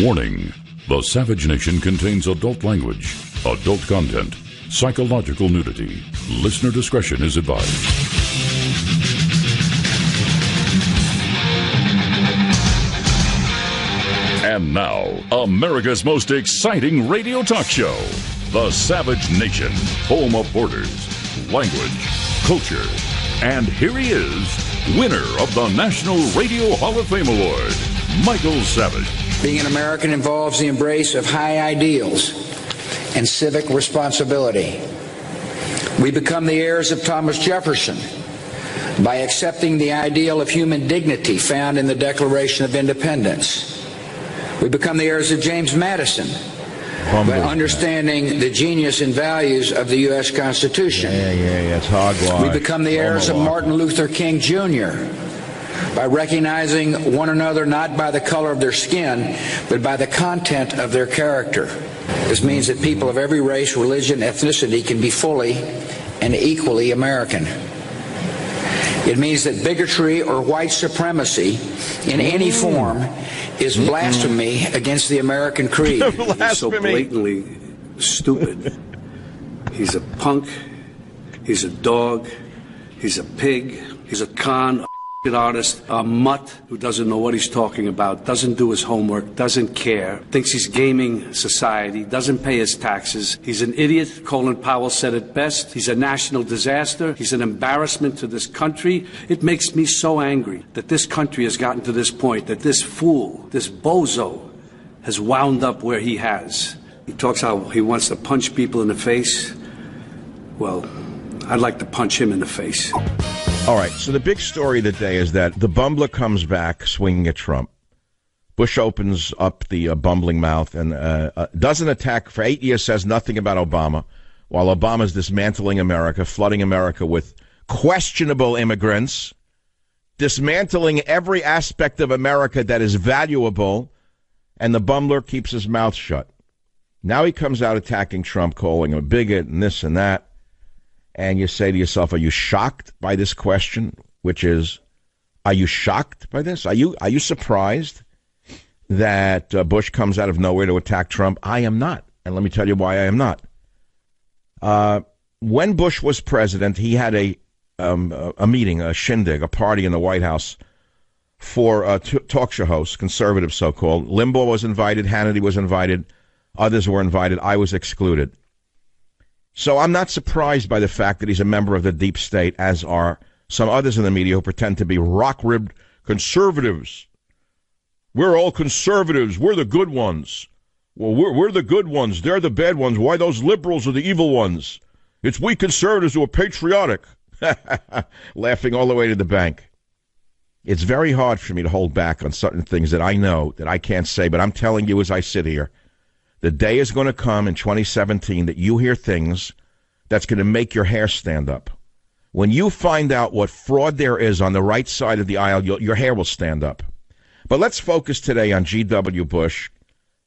Warning: the Savage Nation contains adult language, adult content, psychological nudity. Listener discretion is advised. And now, America's most exciting radio talk show, The Savage Nation, home of borders, language, culture. And here he is, winner of the National Radio Hall of Fame Award, Michael Savage. Being an American involves the embrace of high ideals and civic responsibility. We become the heirs of Thomas Jefferson by accepting the ideal of human dignity found in the Declaration of Independence. We become the heirs of James Madison by understanding the genius and values of the U.S. Constitution. It's hogwash. We become the heirs of Martin Luther King Jr. by recognizing one another not by the color of their skin, but by the content of their character. This means that people of every race, religion, ethnicity can be fully and equally American. It means that bigotry or white supremacy in any form is blasphemy against the American creed. He's so blatantly stupid. He's a punk. He's a dog. He's a pig. He's a con, a artist, a mutt who doesn't know what he's talking about, doesn't do his homework, doesn't care, thinks he's gaming society, doesn't pay his taxes. He's an idiot. Colin Powell said it best. He's a national disaster. He's an embarrassment to this country. It makes me so angry that this country has gotten to this point, that this fool, this bozo, has wound up where he has. He talks how he wants to punch people in the face. Well, I'd like to punch him in the face. All right, so the big story of the day is that the bumbler comes back swinging at Trump. Bush opens up the bumbling mouth and doesn't attack for 8 years, says nothing about Obama, while Obama's dismantling America, flooding America with questionable immigrants, dismantling every aspect of America that is valuable, and the bumbler keeps his mouth shut. Now he comes out attacking Trump, calling him a bigot and this and that. And you say to yourself, are you shocked by this question? Which is, are you shocked by this? Are you surprised that Bush comes out of nowhere to attack Trump? I am not. And let me tell you why I am not. When Bush was president, he had a meeting, a shindig, a party in the White House for talk show hosts, conservative so-called. Limbaugh was invited. Hannity was invited. Others were invited. I was excluded. So I'm not surprised by the fact that he's a member of the deep state, as are some others in the media who pretend to be rock-ribbed conservatives. We're all conservatives. We're the good ones. Well, we're the good ones. They're the bad ones. Why those liberals are the evil ones? It's we conservatives who are patriotic. Laughing all the way to the bank. It's very hard for me to hold back on certain things that I know that I can't say, but I'm telling you as I sit here, the day is going to come in 2017 that you hear things that's going to make your hair stand up. When you find out what fraud there is on the right side of the aisle, your hair will stand up. But let's focus today on G.W. Bush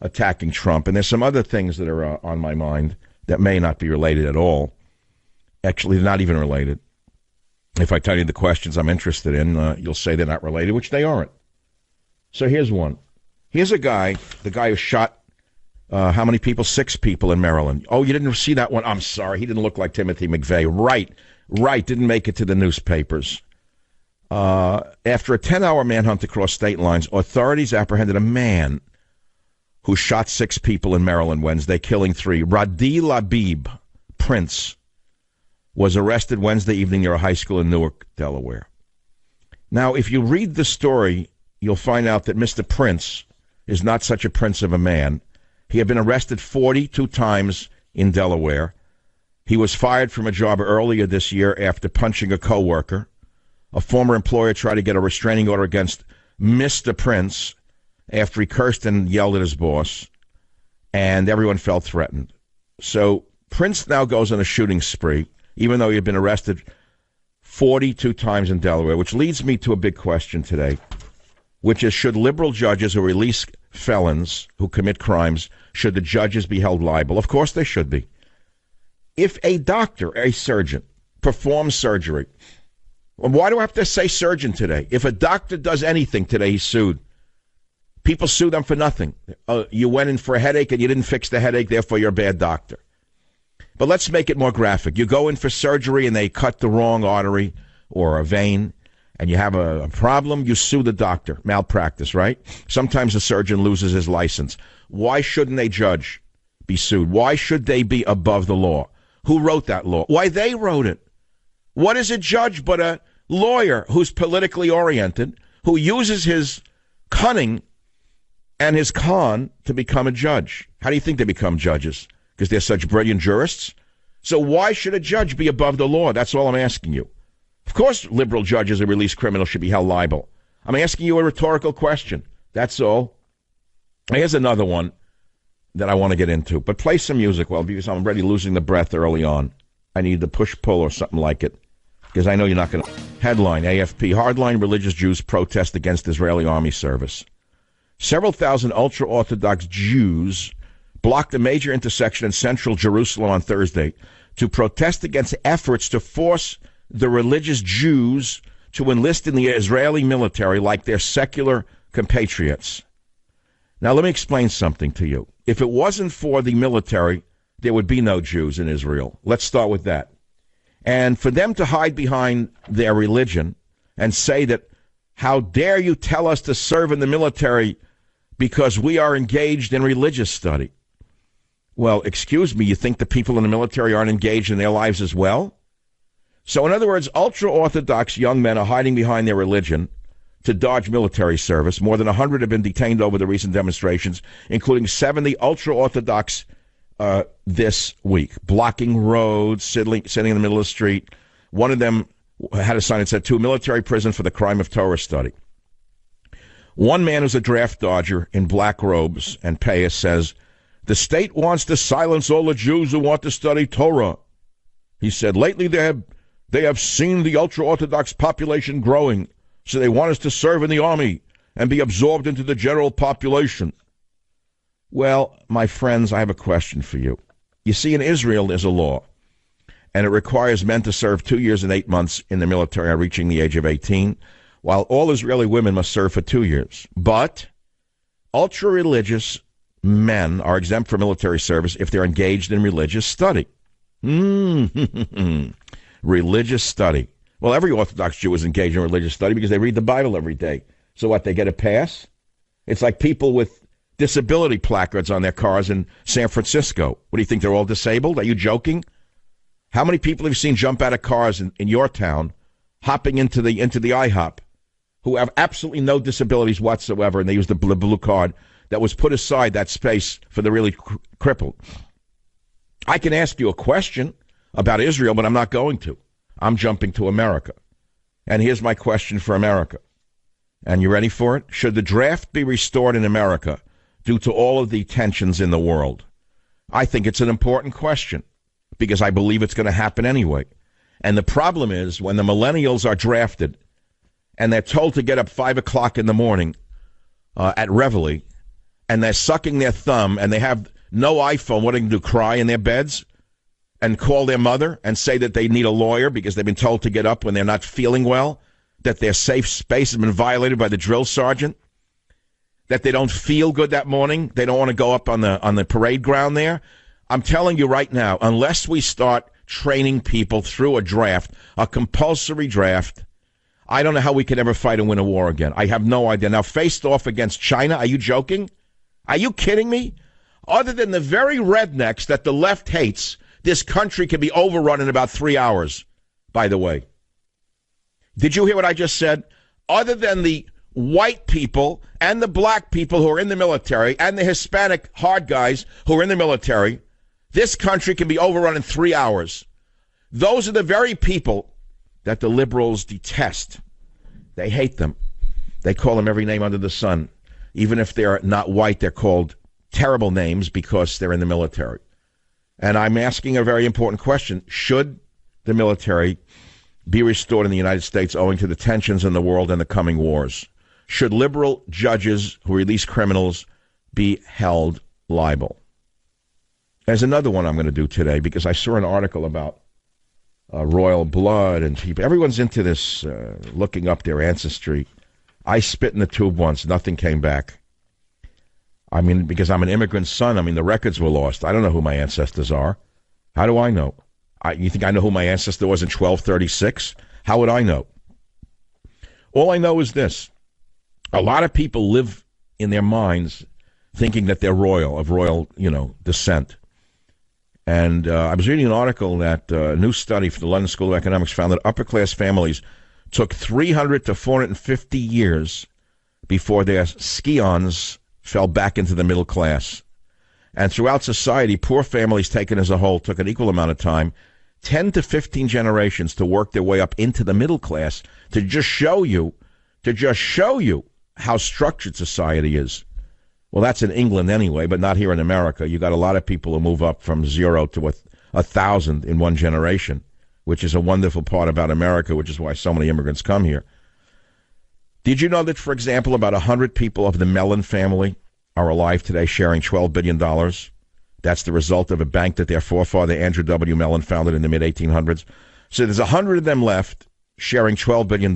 attacking Trump. And there's some other things that are on my mind that may not be related at all. Actually, they're not even related. If I tell you the questions I'm interested in, you'll say they're not related, which they aren't. So here's one. Here's a guy, the guy who shot how many people? 6 people in Maryland. Oh, you didn't see that one? I'm sorry. He didn't look like Timothy McVeigh. Right. Didn't make it to the newspapers. After a 10-hour manhunt across state lines, authorities apprehended a man who shot 6 people in Maryland Wednesday, killing 3. Radhi Labib Prince was arrested Wednesday evening near a high school in Newark, Delaware. Now, if you read the story, you'll find out that Mr. Prince is not such a prince of a man. He had been arrested 42 times in Delaware. He was fired from a job earlier this year after punching a coworker. A former employer tried to get a restraining order against Mr. Prince after he cursed and yelled at his boss, and everyone felt threatened. So Prince now goes on a shooting spree, even though he had been arrested 42 times in Delaware, which leads me to a big question today, which is, should liberal judges who release felons who commit crimes, should the judges be held liable? Of course they should be. If a doctor, a surgeon, performs surgery, why do I have to say surgeon today? If a doctor does anything today, he's sued. People sue them for nothing. You went in for a headache and you didn't fix the headache, therefore you're a bad doctor. But let's make it more graphic. You go in for surgery and they cut the wrong artery or a vein, and you have a problem, you sue the doctor. Malpractice, right? Sometimes the surgeon loses his license. Why shouldn't a judge be sued? Why should they be above the law? Who wrote that law? Why, they wrote it. What is a judge but a lawyer who's politically oriented, who uses his cunning and his con to become a judge? How do you think they become judges? Because they're such brilliant jurists? So why should a judge be above the law? That's all I'm asking you. Of course liberal judges and released criminals should be held liable. I'm asking you a rhetorical question. That's all. Here's another one that I want to get into. But play some music, well, because I'm already losing the breath early on. I need the push-pull or something like it, because I know you're not going to. Headline, AFP, hardline religious Jews protest against Israeli army service. Several thousand ultra-Orthodox Jews blocked a major intersection in central Jerusalem on Thursday to protest against efforts to force the religious Jews to enlist in the Israeli military like their secular compatriots. Now, let me explain something to you. If it wasn't for the military, there would be no Jews in Israel. Let's start with that. And for them to hide behind their religion and say that, how dare you tell us to serve in the military because we are engaged in religious study. Well, excuse me, you think the people in the military aren't engaged in their lives as well? So in other words, ultra-Orthodox young men are hiding behind their religion to dodge military service. More than 100 have been detained over the recent demonstrations, including 70 ultra-Orthodox this week, blocking roads, sitting in the middle of the street. One of them had a sign that said, to military prison for the crime of Torah study. One man who's a draft dodger in black robes and payas says, the state wants to silence all the Jews who want to study Torah. He said, lately they have seen the ultra-Orthodox population growing, so they want us to serve in the army and be absorbed into the general population. Well, my friends, I have a question for you. You see, in Israel, there's a law, and it requires men to serve 2 years and 8 months in the military on reaching the age of 18, while all Israeli women must serve for 2 years. But ultra-religious men are exempt from military service if they're engaged in religious study. Religious study. Well, every Orthodox Jew is engaged in religious study because they read the Bible every day. So what, they get a pass? It's like people with disability placards on their cars in San Francisco. What do you think, they're all disabled? Are you joking? How many people have you seen jump out of cars in your town, hopping into the IHOP, who have absolutely no disabilities whatsoever, and they use the blue card that was put aside, that space, for the really crippled? I can ask you a question about Israel, but I'm not going to. I'm jumping to America. And here's my question for America. And you ready for it? Should the draft be restored in America due to all of the tensions in the world? I think it's an important question because I believe it's going to happen anyway. And the problem is when the millennials are drafted and they're told to get up 5 o'clock in the morning at Reveille, and they're sucking their thumb and they have no iPhone, what are they going to do, cry in their beds and call their mother and say that they need a lawyer because they've been told to get up when they're not feeling well, that their safe space has been violated by the drill sergeant, that they don't feel good that morning, they don't want to go up on the parade ground there? I'm telling you right now, unless we start training people through a draft, a compulsory draft, I don't know how we can ever fight and win a war again. I have no idea. Now, faced off against China, are you joking? Are you kidding me? Other than the very rednecks that the left hates, this country can be overrun in about 3 hours, by the way. Did you hear what I just said? Other than the white people and the black people who are in the military and the Hispanic hard guys who are in the military, this country can be overrun in 3 hours. Those are the very people that the liberals detest. They hate them. They call them every name under the sun. Even if they're not white, they're called terrible names because they're in the military. And I'm asking a very important question. Should the military be restored in the United States owing to the tensions in the world and the coming wars? Should liberal judges who release criminals be held liable? There's another one I'm going to do today because I saw an article about royal blood and people. Everyone's into this, looking up their ancestry. I spit in the tube once. Nothing came back. I mean, because I'm an immigrant son, I mean, the records were lost. I don't know who my ancestors are. How do I know? You think I know who my ancestor was in 1236? How would I know? All I know is this. A lot of people live in their minds thinking that they're of royal, descent. And I was reading an article that a new study from the London School of Economics found that upper-class families took 300 to 450 years before their scions fell back into the middle class. And throughout society, poor families taken as a whole took an equal amount of time, 10 to 15 generations, to work their way up into the middle class, to just show you how structured society is. Well, that's in England anyway, but not here in America. You got a lot of people who move up from 0 to 1,000 in one generation, which is a wonderful part about America, which is why so many immigrants come here. Did you know that, for example, about 100 people of the Mellon family are alive today, sharing $12 billion? That's the result of a bank that their forefather, Andrew W. Mellon, founded in the mid-1800s. So there's 100 of them left, sharing $12 billion.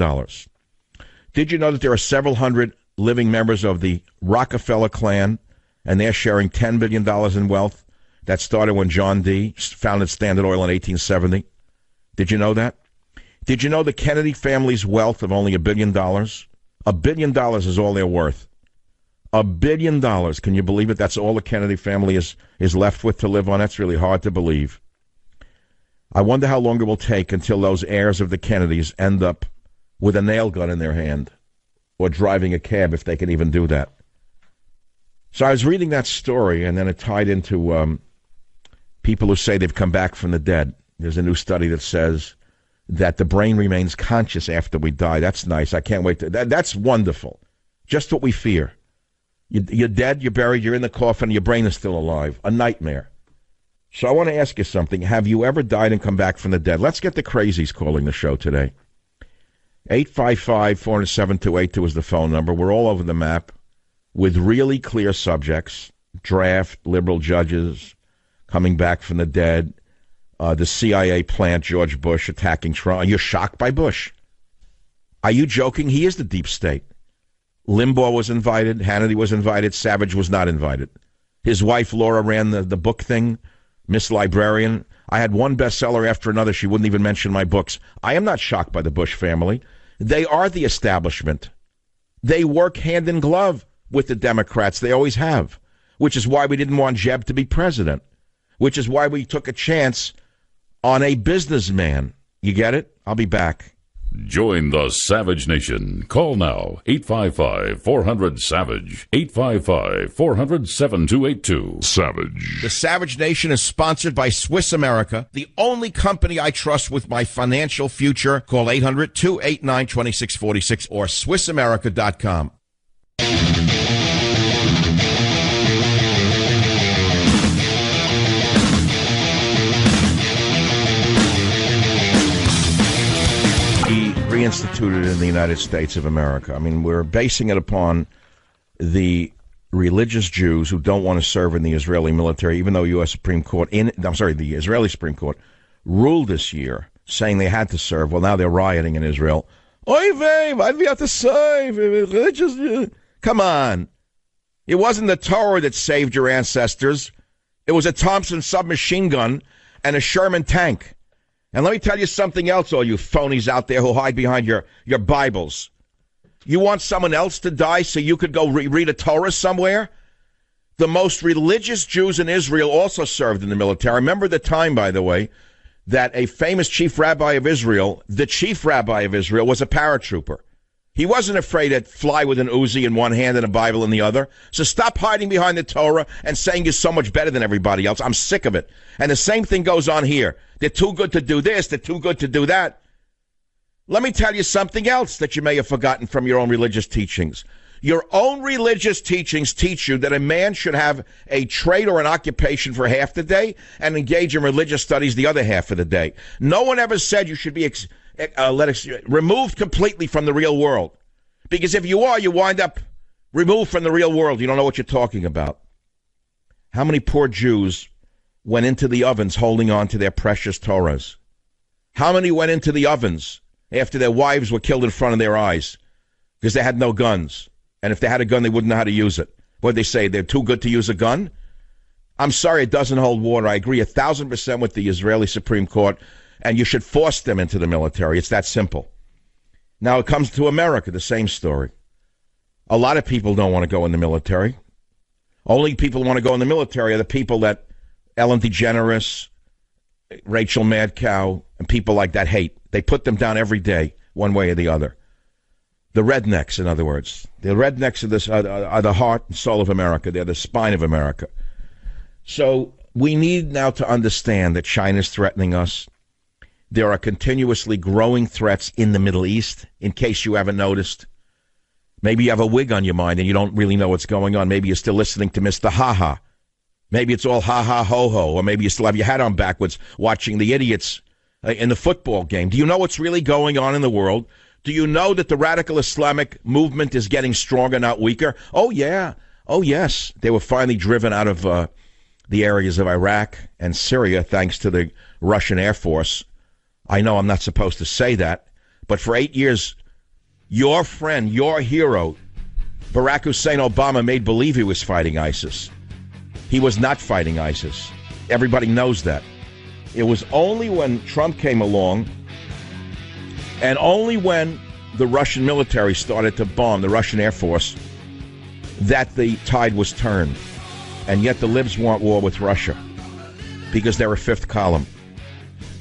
Did you know that there are several hundred living members of the Rockefeller clan, and they're sharing $10 billion in wealth? That started when John D. founded Standard Oil in 1870. Did you know that? Did you know the Kennedy family's wealth of only $1 billion? $1 billion is all they're worth. $1 billion. Can you believe it? That's all the Kennedy family is left with to live on. That's really hard to believe. I wonder how long it will take until those heirs of the Kennedys end up with a nail gun in their hand or driving a cab, if they can even do that. So I was reading that story, and then it tied into people who say they've come back from the dead. There's a new study that says that the brain remains conscious after we die. That's nice. I can't wait. That's wonderful. Just what we fear. You're dead, you're buried, you're in the coffin, your brain is still alive. A nightmare. So I want to ask you something. Have you ever died and come back from the dead? Let's get the crazies calling the show today. 855-407-2882 is the phone number. We're all over the map with really clear subjects. Draft, liberal judges coming back from the dead, the CIA plant, George Bush attacking Trump. Are you shocked by Bush? Are you joking? He is the deep state. Limbaugh was invited. Hannity was invited. Savage was not invited. His wife, Laura, ran the book thing, Miss Librarian. I had one bestseller after another. She wouldn't even mention my books. I am not shocked by the Bush family. They are the establishment. They work hand in glove with the Democrats. They always have, which is why we didn't want Jeb to be president, which is why we took a chance on a businessman. You get it? I'll be back. Join the Savage Nation. Call now, 855-400-SAVAGE, 855-400-7282. Savage. The Savage Nation is sponsored by Swiss America, the only company I trust with my financial future. Call 800-289-2646 or SwissAmerica.com. Reinstituted in the United States of America. I mean, we're basing it upon the religious Jews who don't want to serve in the Israeli military, even though the Israeli Supreme Court ruled this year saying they had to serve. Well, now they're rioting in Israel. Oy vey, why do we have to serve? Religious? Come on. It wasn't the Torah that saved your ancestors. It was a Thompson submachine gun and a Sherman tank. And let me tell you something else, all you phonies out there who hide behind your Bibles. You want someone else to die so you could go read a Torah somewhere? The most religious Jews in Israel also served in the military. Remember the time, by the way, that a famous chief rabbi of Israel, the chief rabbi of Israel, was a paratrooper. He wasn't afraid to fly with an Uzi in one hand and a Bible in the other. So stop hiding behind the Torah and saying you're so much better than everybody else. I'm sick of it. And the same thing goes on here. They're too good to do this. They're too good to do that. Let me tell you something else that you may have forgotten from your own religious teachings. Your own religious teachings teach you that a man should have a trade or an occupation for half the day and engage in religious studies the other half of the day. No one ever said you should be removed completely from the real world. Because if you are, you wind up removed from the real world. You don't know what you're talking about. How many poor Jews went into the ovens holding on to their precious Torahs? How many went into the ovens after their wives were killed in front of their eyes because they had no guns? And if they had a gun, they wouldn't know how to use it. What they say, they're too good to use a gun? I'm sorry, it doesn't hold water. I agree 1,000% with the Israeli Supreme Court, and you should force them into the military. It's that simple. Now it comes to America, the same story. A lot of people don't want to go in the military. Only people who want to go in the military are the people that Ellen DeGeneres, Rachel Madcow, and people like that hate. They put them down every day, one way or the other. The rednecks, in other words. The rednecks are the heart and soul of America. They're the spine of America. So we need now to understand that China's threatening us. There are continuously growing threats in the Middle East, in case you haven't noticed. Maybe you have a wig on your mind and you don't really know what's going on. Maybe you're still listening to Mr. Ha-Ha. Maybe it's all ha-ha, ho-ho. Or maybe you still have your hat on backwards watching the idiots in the football game. Do you know what's really going on in the world? Do you know that the radical Islamic movement is getting stronger, not weaker? Oh, yeah. Oh, yes. They were finally driven out of the areas of Iraq and Syria thanks to the Russian Air Force. I know I'm not supposed to say that, but for 8 years, your friend, your hero, Barack Hussein Obama, made believe he was fighting ISIS. He was not fighting ISIS. Everybody knows that. It was only when Trump came along and only when the Russian military started to bomb, the Russian Air Force, that the tide was turned. And yet the libs want war with Russia because they're a fifth column.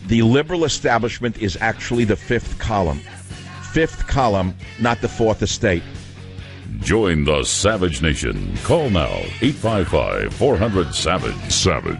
The liberal establishment is actually the fifth column. Fifth column, not the fourth estate. Join the Savage Nation. Call now, 855-400-SAVAGE. Savage.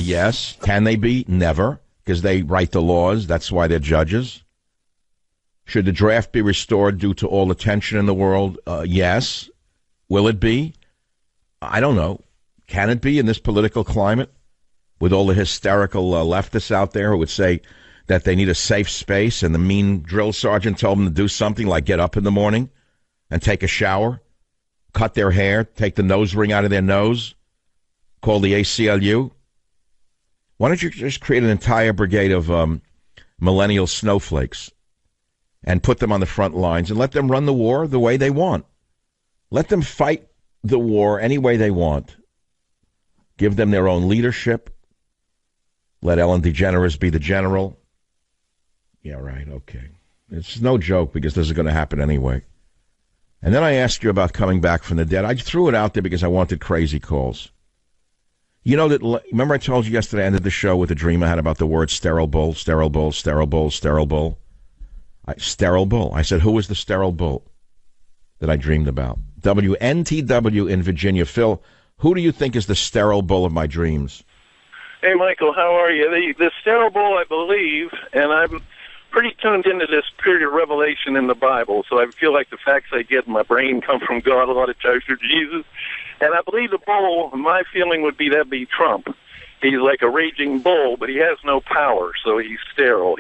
Yes. Can they be? Never, because they write the laws. That's why they're judges. Should the draft be restored due to all the tension in the world? Yes. Will it be? I don't know. Can it be in this political climate with all the hysterical leftists out there who would say that they need a safe space and the mean drill sergeant told them to do something like get up in the morning and take a shower, cut their hair, take the nose ring out of their nose, call the ACLU? Why don't you just create an entire brigade of millennial snowflakes and put them on the front lines and let them run the war the way they want? Let them fight the war any way they want. Give them their own leadership. Let Ellen DeGeneres be the general. Yeah, right, okay. It's no joke because this is going to happen anyway. And then I asked you about coming back from the dead. I threw it out there because I wanted crazy calls. You know that, remember I told you yesterday I ended the show with a dream I had about the word sterile bull, sterile bull, sterile bull, sterile bull. Sterile bull. I said, who was the sterile bull that I dreamed about? WNTW in Virginia. Phil, who do you think is the sterile bull of my dreams? Hey, Michael, how are you? The sterile bull, I believe, and I'm pretty tuned into this period of revelation in the Bible, so I feel like the facts I get in my brain come from God a lot of times through Jesus. And I believe the bull, my feeling would be that'd be Trump. He's like a raging bull, but he has no power, so he's sterile.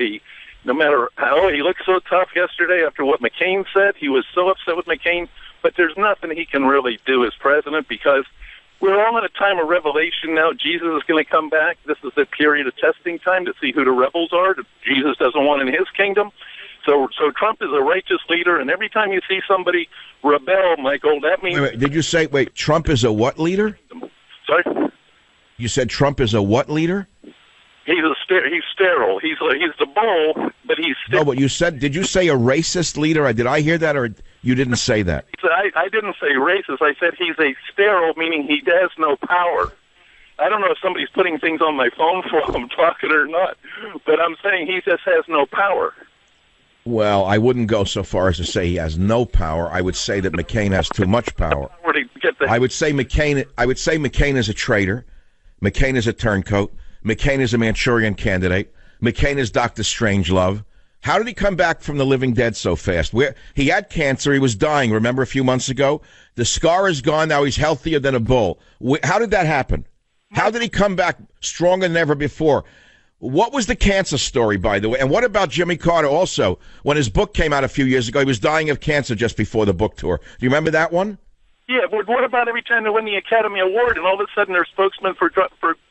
No matter how he looked so tough yesterday after what McCain said, he was so upset with McCain, but there's nothing he can really do as president because we're all in a time of revelation now. Jesus is going to come back. This is the period of testing time to see who the rebels are that Jesus doesn't want in his kingdom. So Trump is a righteous leader, and every time you see somebody rebel, Michael, that means... Wait, did you say, Trump is a what leader? Sorry? You said Trump is a what leader? He's sterile. He's the bull, but he's sterile. No, but did you say a racist leader? Did I hear that, or you didn't say that? I didn't say racist. I said he's a sterile, meaning he has no power. I don't know if somebody's putting things on my phone while I'm talking or not, but I'm saying he just has no power. Well, I wouldn't go so far as to say he has no power. I would say that McCain has too much power. I would say McCain is a traitor. McCain is a turncoat. McCain is a Manchurian candidate. McCain is Dr. Strangelove. How did he come back from the living dead so fast? He had cancer. He was dying, remember, a few months ago? The scar is gone. Now he's healthier than a bull. How did that happen? How did he come back stronger than ever before? What was the cancer story, by the way? And what about Jimmy Carter also? When his book came out a few years ago, he was dying of cancer just before the book tour. Do you remember that one? Yeah, but what about every time they win the Academy Award and all of a sudden they're spokesmen for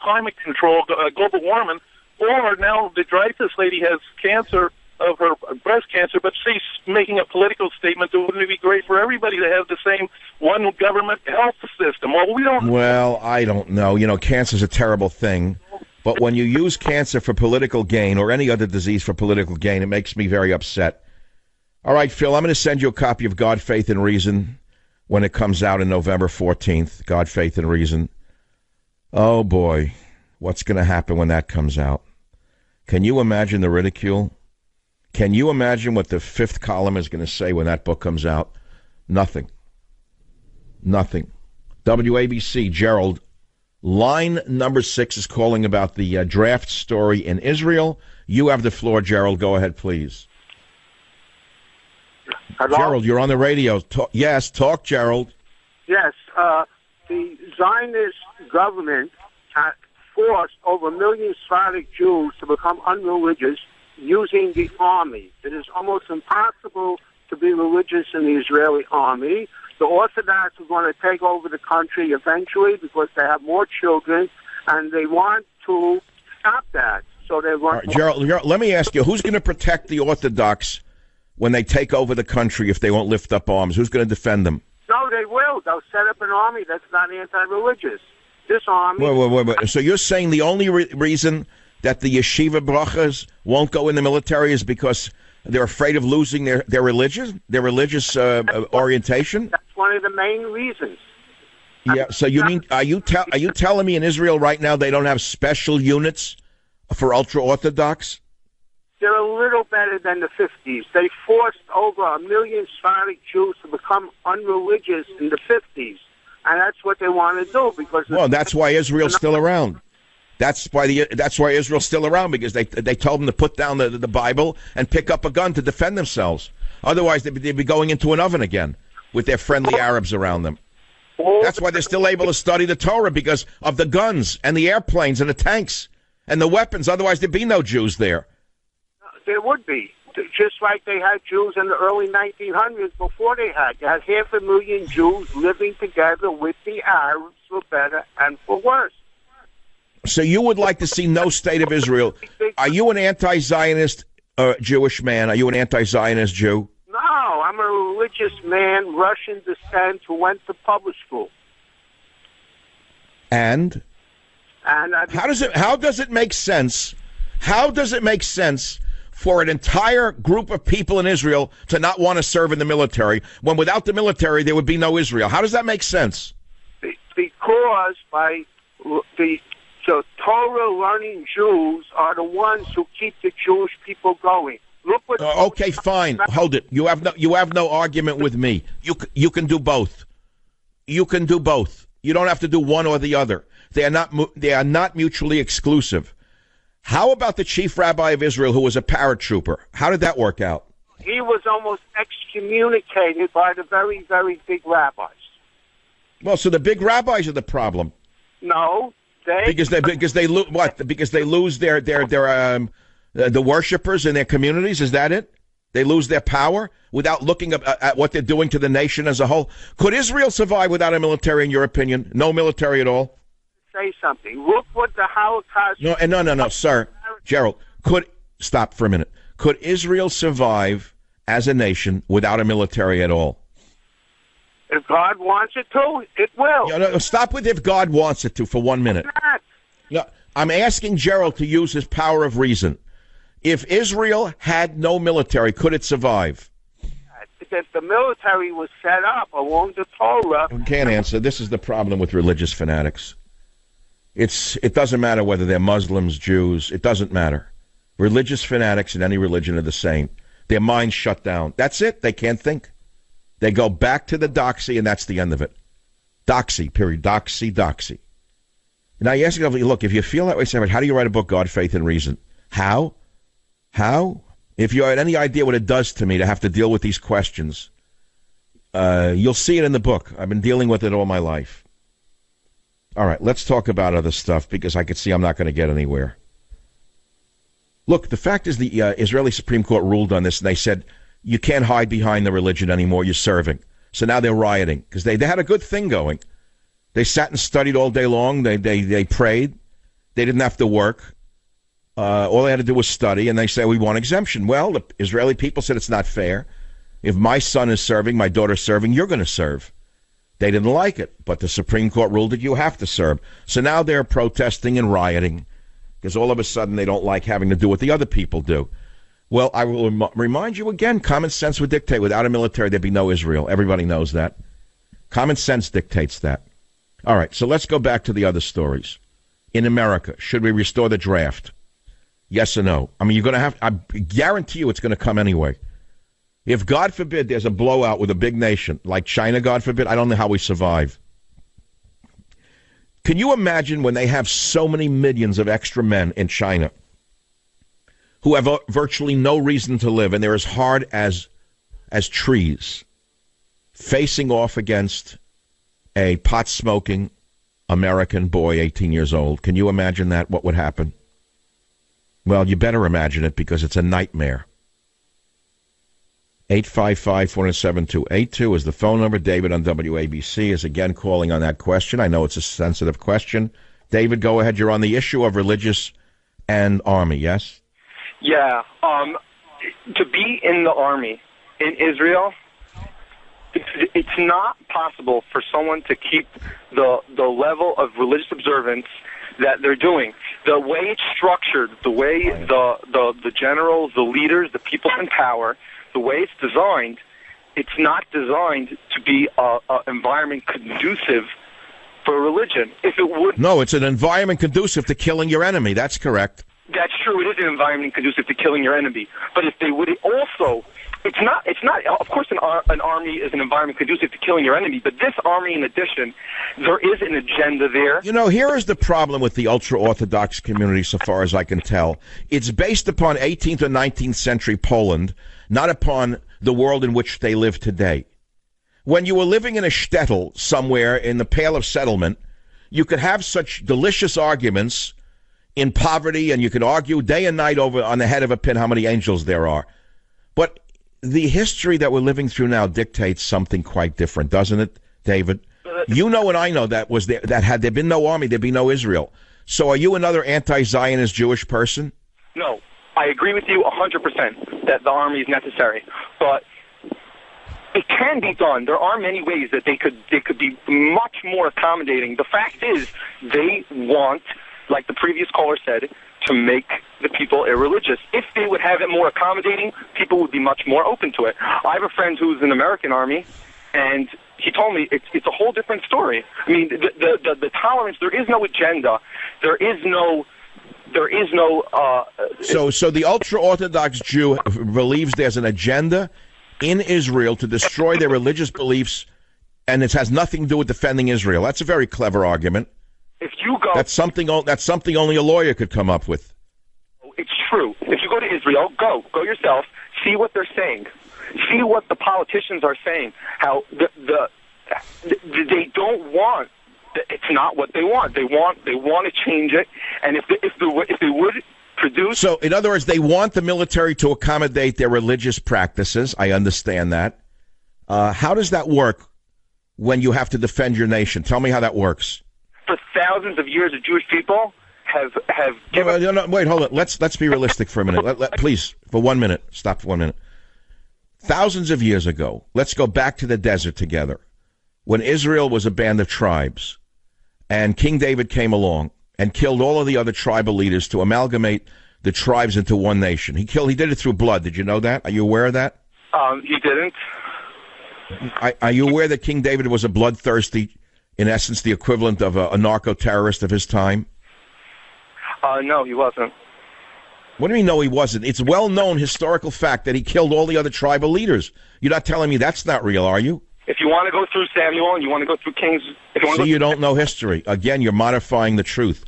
climate control, global warming, or now the Dreyfus lady has cancer of her breast cancer, but she's making a political statement that wouldn't it be great for everybody to have the same one government health system? Well, we don't. Well, I don't know. You know, cancer's a terrible thing. But when you use cancer for political gain or any other disease for political gain, it makes me very upset. All right, Phil, I'm going to send you a copy of God, Faith, and Reason when it comes out in November 14th, God, Faith, and Reason. Oh, boy, what's going to happen when that comes out? Can you imagine the ridicule? Can you imagine what the fifth column is going to say when that book comes out? Nothing. Nothing. WABC, Gerald, line number 6 is calling about the draft story in Israel. You have the floor, Gerald. Go ahead, please. Hello? Gerald, you're on the radio. Yes, talk, Gerald. Yes, the Zionist government had forced over 1 million Sephardic Jews to become unreligious using the army. It is almost impossible to be religious in the Israeli army. The Orthodox are going to take over the country eventually because they have more children, and they want to stop that. So they want. Right, Gerald, let me ask you: who's going to protect the Orthodox when they take over the country if they won't lift up arms? Who's going to defend them? No, they will. They'll set up an army that's not anti-religious. This army. Wait. So you're saying the only reason that the yeshiva brachas won't go in the military is because they're afraid of losing their religious orientation? That's one of the main reasons. Yeah. So you mean are you telling me in Israel right now they don't have special units for ultra orthodox? They're a little better than the 50s. They forced over 1 million Sephardic Jews to become unreligious in the 50s, and that's what they want to do because. Well, that's why Israel's still around. That's why Israel's still around, because they told them to put down the Bible and pick up a gun to defend themselves. Otherwise, they'd be going into an oven again with their friendly Arabs around them. That's why they're still able to study the Torah, because of the guns and the airplanes and the tanks and the weapons. Otherwise, there'd be no Jews there. There would be, just like they had Jews in the early 1900s before they had. You had 500,000 Jews living together with the Arabs for better and for worse. So you would like to see no state of Israel. Are you an anti-Zionist Jewish man? Are you an anti-Zionist Jew? No, I'm a religious man, Russian descent, who went to public school. And how does it make sense? How does it make sense for an entire group of people in Israel to not want to serve in the military, when without the military there would be no Israel? How does that make sense? Because by the Torah-learning Jews are the ones who keep the Jewish people going. Look what. Okay, fine. Hold it. You have no argument with me. You can do both. You can do both. You don't have to do one or the other. They are not mutually exclusive. How about the chief rabbi of Israel, who was a paratrooper? How did that work out? He was almost excommunicated by the very, very big rabbis. Well, so the big rabbis are the problem. No. Because they lose their the worshipers in their communities. Is that it? They lose their power without looking at what they're doing to the nation as a whole. Could Israel survive without a military, in your opinion? No military at all? Say something. Look what the Holocaust. No, sir, Gerald. Stop for a minute. Could Israel survive as a nation without a military at all? If God wants it to, it will. No, stop with "if God wants it to" for 1 minute. No, I'm asking Gerald to use his power of reason. If Israel had no military, could it survive? If the military was set up along the Torah. I can't answer. This is the problem with religious fanatics. It doesn't matter whether they're Muslims, Jews. It doesn't matter. Religious fanatics in any religion are the same. Their minds shut down. That's it. They can't think. They go back to the doxy, and that's the end of it. Doxy, period. Doxy. Now, you ask yourself, look, if you feel that way, say, how do you write a book, God, Faith, and Reason? How? If you had any idea what it does to me to have to deal with these questions, you'll see it in the book. I've been dealing with it all my life. All right, let's talk about other stuff, because I could see I'm not going to get anywhere. Look, the fact is the Israeli Supreme Court ruled on this, and they said, you can't hide behind the religion anymore. You're serving. So now they're rioting because they had a good thing going. They sat and studied all day long. They prayed. They didn't have to work. All they had to do was study, and they say, we want exemption. Well, the Israeli people said it's not fair. If my son is serving, my daughter's serving, you're going to serve. They didn't like it, but the Supreme Court ruled that you have to serve. So now they're protesting and rioting because all of a sudden they don't like having to do what the other people do. Well, I will remind you again, common sense would dictate without a military there'd be no Israel. Everybody knows that. Common sense dictates that. All right, so let's go back to the other stories. In America, should we restore the draft? Yes or no? I mean, you're going to have, I guarantee you it's going to come anyway. If, God forbid, there's a blowout with a big nation, like China, God forbid, I don't know how we survive. Can you imagine when they have so many millions of extra men in China who have virtually no reason to live, and they're as hard as trees, facing off against a pot-smoking American boy, 18 years old? Can you imagine that? What would happen? Well, you better imagine it because it's a nightmare. 855-407-282 is the phone number. David on WABC is again calling on that question. I know it's a sensitive question. David, go ahead. You're on the issue of religious and army, yes? Yeah. To be in the army in Israel, it's not possible for someone to keep the level of religious observance that they're doing. The way it's structured, the way the generals, the leaders, the people in power, the way it's designed, it's not designed to be an environment conducive for religion. If it would, no, it's an environment conducive to killing your enemy. That's correct. That's true. It is an environment conducive to killing your enemy. But if they would also, it's not. Of course, an army is an environment conducive to killing your enemy. But this army, in addition, there is an agenda there. You know, here is the problem with the ultra-Orthodox community, so far as I can tell. It's based upon 18th or 19th century Poland, not upon the world in which they live today. When you were living in a shtetl somewhere in the Pale of Settlement, you could have such delicious arguments in poverty, and you could argue day and night over on the head of a pin how many angels there are. But the history that we're living through now dictates something quite different, doesn't it, David? You know and I know that had there been no army, there'd be no Israel. So are you another anti-Zionist Jewish person? No. I agree with you 100% that the army is necessary, but it can be done. There are many ways that they could be much more accommodating. The fact is, they want, like the previous caller said, to make the people irreligious. If they would have it more accommodating, people would be much more open to it. I have a friend who's in the American Army, and he told me it's a whole different story. I mean, the tolerance, there is no agenda. There is no. So the ultra-Orthodox Jew believes there's an agenda in Israel to destroy their religious beliefs, and it has nothing to do with defending Israel. That's a very clever argument. If you go, that's something only a lawyer could come up with. It's true. If you go to Israel, go yourself. See what they're saying. See what the politicians are saying. How they don't want. It's not what they want. They want to change it. And if they would produce. So, in other words, they want the military to accommodate their religious practices. I understand that. How does that work when you have to defend your nation? Tell me how that works. For thousands of years, the Jewish people have given. No, wait, hold on. Let's be realistic for a minute. Please, for 1 minute. Stop for 1 minute. Thousands of years ago, let's go back to the desert together, when Israel was a band of tribes, and King David came along and killed all of the other tribal leaders to amalgamate the tribes into one nation. He did it through blood. Did you know that? Are you aware of that? He didn't. Are you aware that King David was a bloodthirsty, in essence, the equivalent of a narco-terrorist of his time? No, he wasn't. What do you mean, no, he wasn't? It's well-known historical fact that he killed all the other tribal leaders. You're not telling me that's not real, are you? If you want to go through Samuel and you want to go through Kings... You don't know history. Again, you're modifying the truth.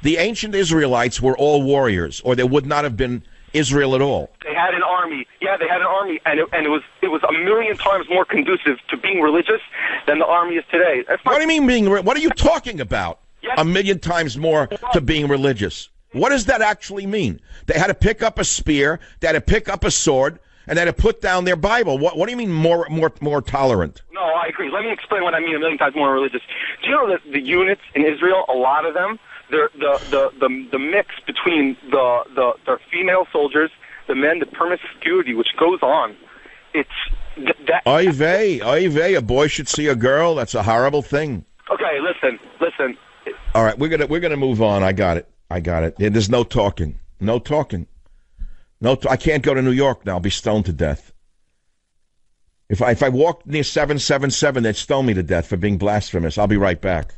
The ancient Israelites were all warriors, or there would not have been Israel at all. They had an army. Yeah, they had an army, and it was a million times more conducive to being religious than the army is today. What do you mean what are you talking about? Yes. A million times more to being religious. What does that actually mean? They had to pick up a spear. They had to pick up a sword. and then to put down their Bible. What do you mean more tolerant? No, I agree. Let me explain what I mean a million times more religious. Do you know that the units in Israel, a lot of them, they're the mix between the female soldiers, the men, the promiscuity which goes on. It's that. Oy vey, a boy should see a girl. That's a horrible thing. Okay, listen. All right, we're gonna move on. I got it. There's no talking. I can't go to New York now. I'll be stoned to death. If I walk near 777, they'd stone me to death for being blasphemous. I'll be right back.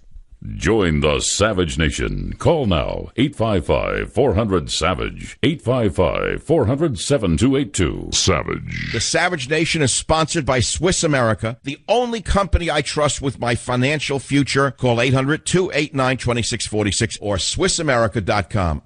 Join the Savage Nation. Call now, 855-400-SAVAGE, 855-400-7282. Savage. The Savage Nation is sponsored by Swiss America, the only company I trust with my financial future. Call 800-289-2646 or SwissAmerica.com.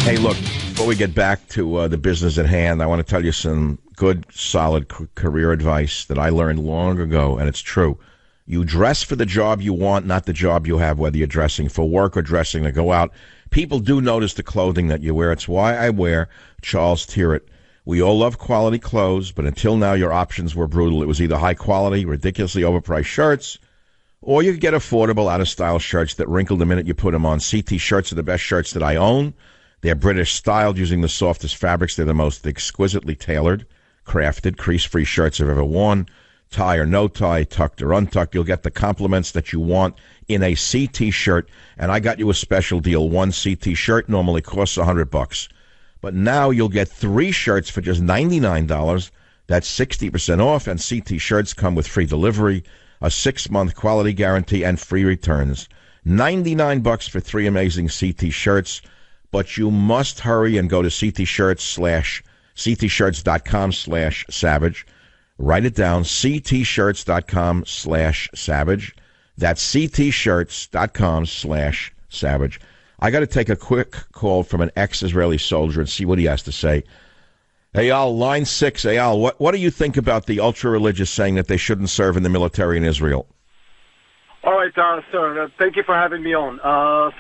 Hey, look, before we get back to the business at hand, I want to tell you some good, solid career advice that I learned long ago, and it's true. You dress for the job you want, not the job you have, whether you're dressing for work or dressing to go out. People do notice the clothing that you wear. It's why I wear Charles Tyrwhitt. We all love quality clothes, but until now your options were brutal. It was either high quality, ridiculously overpriced shirts, or you could get affordable, out-of-style shirts that wrinkle the minute you put them on. CT shirts are the best shirts that I own. They're British styled using the softest fabrics. They're the most exquisitely tailored, crafted, crease-free shirts I've ever worn. Tie or no tie, tucked or untucked. You'll get the compliments that you want in a CT shirt. And I got you a special deal. One CT shirt normally costs $100. But now you'll get 3 shirts for just $99. That's 60% off. And CT shirts come with free delivery, a 6-month quality guarantee, and free returns. $99 for 3 amazing CT shirts. But you must hurry and go to ctshirts.com/savage. Write it down, ctshirts.com/savage. That's ctshirts.com/savage. I got to take a quick call from an ex-Israeli soldier and see what he has to say. Eyal, line 6. Eyal, what do you think about the ultra-religious saying that they shouldn't serve in the military in Israel? All right, sir. Thank you for having me on.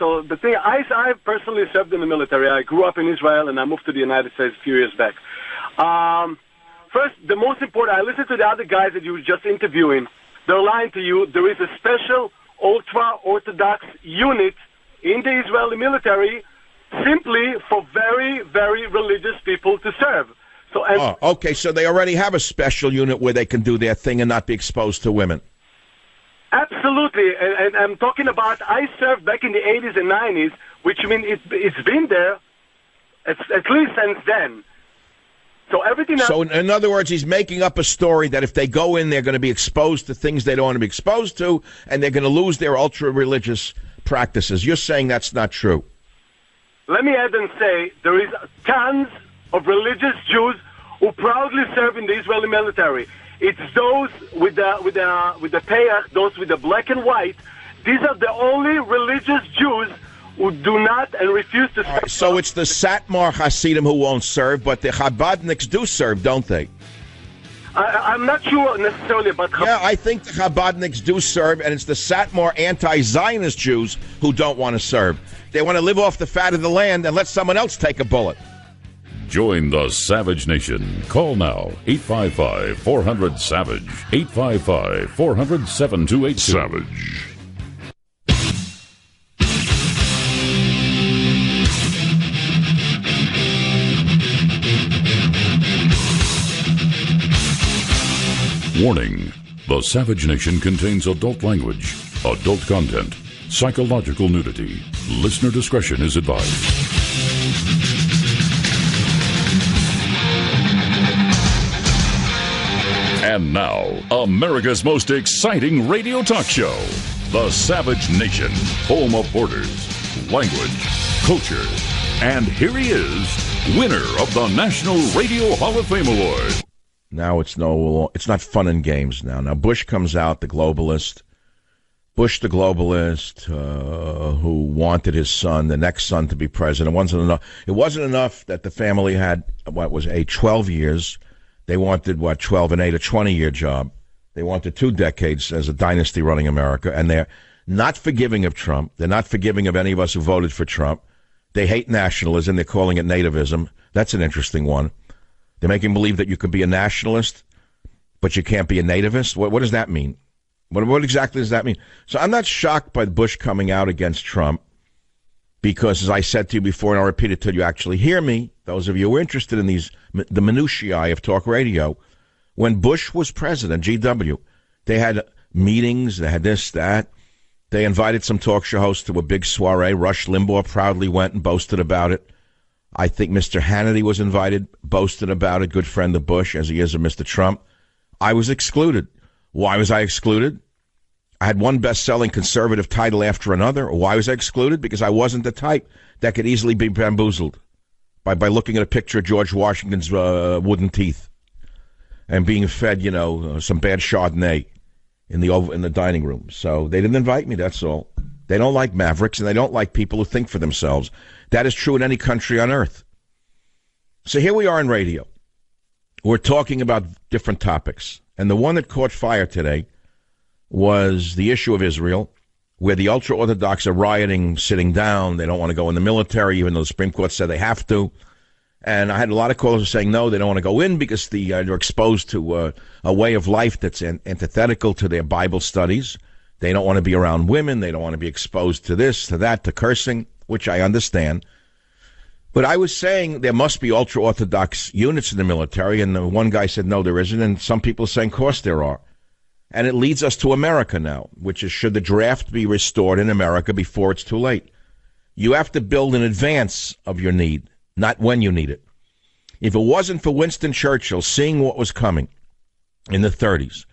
So the thing, I personally served in the military. I grew up in Israel, and I moved to the United States a few years back. First, the most important, I listened to the other guys that you were just interviewing. They're lying to you. There is a special ultra-Orthodox unit in the Israeli military simply for very, very religious people to serve. So, okay, so they already have a special unit where they can do their thing and not be exposed to women. Absolutely, and I'm talking about, I served back in the 80s and 90s, which means it's been there at least since then. So everything else... So in other words, he's making up a story that if they go in, they're going to be exposed to things they don't want to be exposed to, and they're going to lose their ultra-religious practices. You're saying that's not true. Let me add and say, there is tons of religious Jews who proudly serve in the Israeli military. It's those with the payach, those with the black and white. These are the only religious Jews who do not and refuse to serve. Right, so it's the Satmar Hasidim who won't serve, but the Chabadniks do serve, don't they? I'm not sure necessarily about Chabad. Yeah, I think the Chabadniks do serve, and it's the Satmar anti-Zionist Jews who don't want to serve. They want to live off the fat of the land and let someone else take a bullet. Join the Savage Nation. Call now, 855-400-SAVAGE, 855-400-7282. Savage. Warning, the Savage Nation contains adult language, adult content, psychological nudity. Listener discretion is advised. And now, America's most exciting radio talk show, The Savage Nation, home of borders, language, culture. And here he is, winner of the National Radio Hall of Fame Award. Now it's not fun and games now. Now Bush comes out, the globalist, who wanted his son, the next son, to be president. It wasn't enough that the family had, 12 years. They wanted, 12 and 8, a 20-year job. They wanted 2 decades as a dynasty running America, and they're not forgiving of Trump. They're not forgiving of any of us who voted for Trump. They hate nationalism. They're calling it nativism. That's an interesting one. They're making believe that you could be a nationalist, but you can't be a nativist. What does that mean? What exactly does that mean? So I'm not shocked by Bush coming out against Trump because, as I said to you before, and I'll repeat it till you actually hear me, those of you who are interested in the minutiae of talk radio, when Bush was president, GW, they had meetings, they had this, that. They invited some talk show hosts to a big soiree. Rush Limbaugh proudly went and boasted about it. I think Mr. Hannity was invited, boasted about it, good friend of Bush, as he is of Mr. Trump. I was excluded. Why was I excluded? I had one best-selling conservative title after another. Why was I excluded? Because I wasn't the type that could easily be bamboozled by looking at a picture of George Washington's wooden teeth and being fed, some bad Chardonnay in the dining room. So they didn't invite me, that's all. They don't like mavericks, and they don't like people who think for themselves. That is true in any country on earth. So here we are in radio. We're talking about different topics. And the one that caught fire today was the issue of Israel, where the ultra-Orthodox are rioting, sitting down. They don't want to go in the military, even though the Supreme Court said they have to. And I had a lot of callers saying, no, they don't want to go in because they're exposed to a way of life that's antithetical to their Bible studies. They don't want to be around women. They don't want to be exposed to this, to that, to cursing, which I understand. But I was saying there must be ultra-Orthodox units in the military, and one guy said, no, there isn't, and some people are saying, of course there are. And it leads us to America now, which is, should the draft be restored in America before it's too late? You have to build in advance of your need, not when you need it. If it wasn't for Winston Churchill seeing what was coming in the 30s,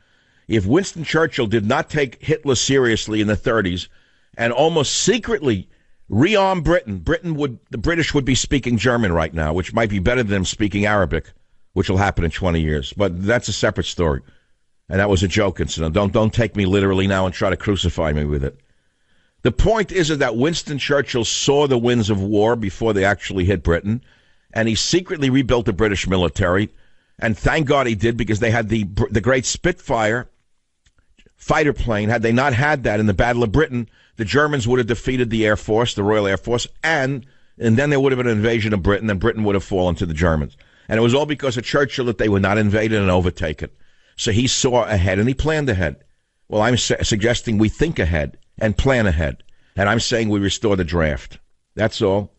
if Winston Churchill did not take Hitler seriously in the 30s and almost secretly rearm Britain, the British would be speaking German right now, which might be better than them speaking Arabic, which will happen in 20 years. But that's a separate story. And that was a joke incident. Don't take me literally now and try to crucify me with it. The point is that Winston Churchill saw the winds of war before they actually hit Britain, and he secretly rebuilt the British military. And thank God he did, because they had the great Spitfire fighter plane. Had they not had that in the Battle of Britain, the Germans would have defeated the Air Force, the Royal Air Force, and then there would have been an invasion of Britain, and Britain would have fallen to the Germans. And it was all because of Churchill that they were not invaded and overtaken. So he saw ahead, and he planned ahead. Well, I'm suggesting we think ahead and plan ahead. And I'm saying we restore the draft. That's all.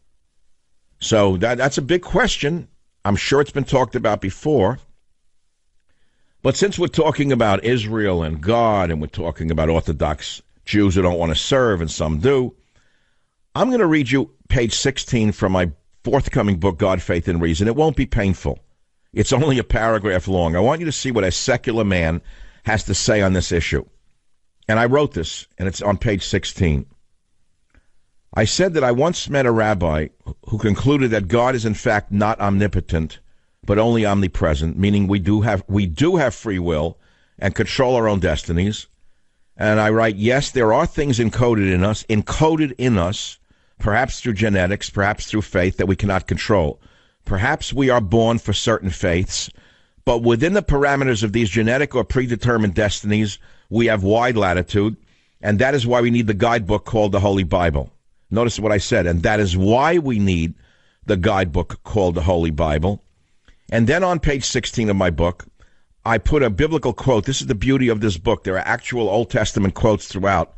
So that's a big question. I'm sure it's been talked about before. But since we're talking about Israel and God, and we're talking about Orthodox Jews who don't want to serve, and some do, I'm going to read you page 16 from my forthcoming book, God, Faith, and Reason. It won't be painful. It's only a paragraph long. I want you to see what a secular man has to say on this issue. And I wrote this, and it's on page 16. I said that I once met a rabbi who concluded that God is in fact not omnipotent, but only omnipresent, meaning we do have free will and control our own destinies. And I write, yes, there are things encoded in us, perhaps through genetics, perhaps through faith, that we cannot control. Perhaps we are born for certain faiths, but within the parameters of these genetic or predetermined destinies, we have wide latitude, and that is why we need the guidebook called the Holy Bible. Notice what I said, and that is why we need the guidebook called the Holy Bible. And then on page 16 of my book, I put a biblical quote. This is the beauty of this book. There are actual Old Testament quotes throughout,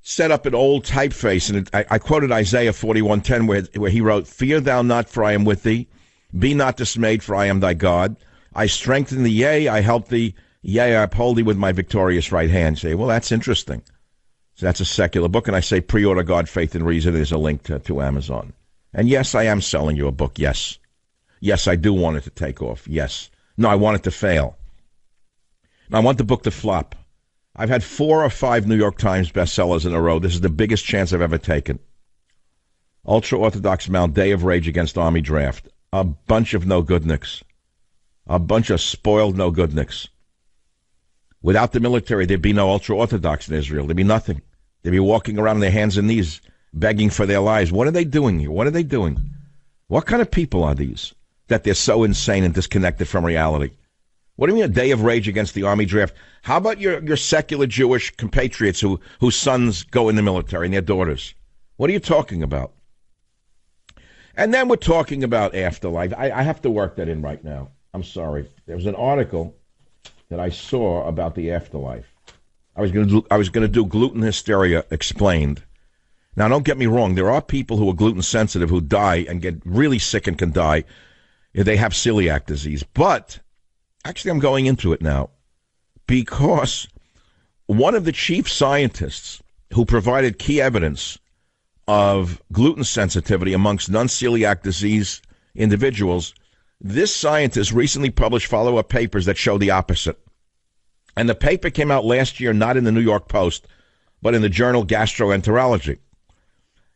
set up in old typeface, and I quoted Isaiah 41:10, where he wrote, "Fear thou not, for I am with thee. Be not dismayed, for I am thy God. I strengthen thee, yea, I help thee, yea, I uphold thee with my victorious right hand." Say, well, that's interesting. So that's a secular book, and I say pre-order God, Faith, and Reason. There's a link to Amazon. And yes, I am selling you a book, yes. Yes, I do want it to take off, yes. No, I want it to fail. I want the book to flop. I've had 4 or 5 New York Times bestsellers in a row. This is the biggest chance I've ever taken. Ultra-Orthodox Mount Day of Rage against Army Draft. A bunch of no-goodniks. A bunch of spoiled no-goodniks. Without the military, there'd be no ultra-Orthodox in Israel. There'd be nothing. They'd be walking around on their hands and knees, begging for their lives. What are they doing here? What are they doing? What kind of people are these, that they're so insane and disconnected from reality? What do you mean a day of rage against the Army draft? How about your secular Jewish compatriots whose sons go in the military and their daughters? What are you talking about? And then we're talking about afterlife. I have to work that in right now. I'm sorry. There was an article that I saw about the afterlife. I was going to do gluten hysteria explained. Now, don't get me wrong. There are people who are gluten sensitive who die and get really sick and can die. They have celiac disease. But actually, I'm going into it now because one of the chief scientists who provided key evidence of gluten sensitivity amongst non-celiac disease individuals, this scientist recently published follow-up papers that show the opposite. And the paper came out last year, not in the New York Post, but in the journal Gastroenterology.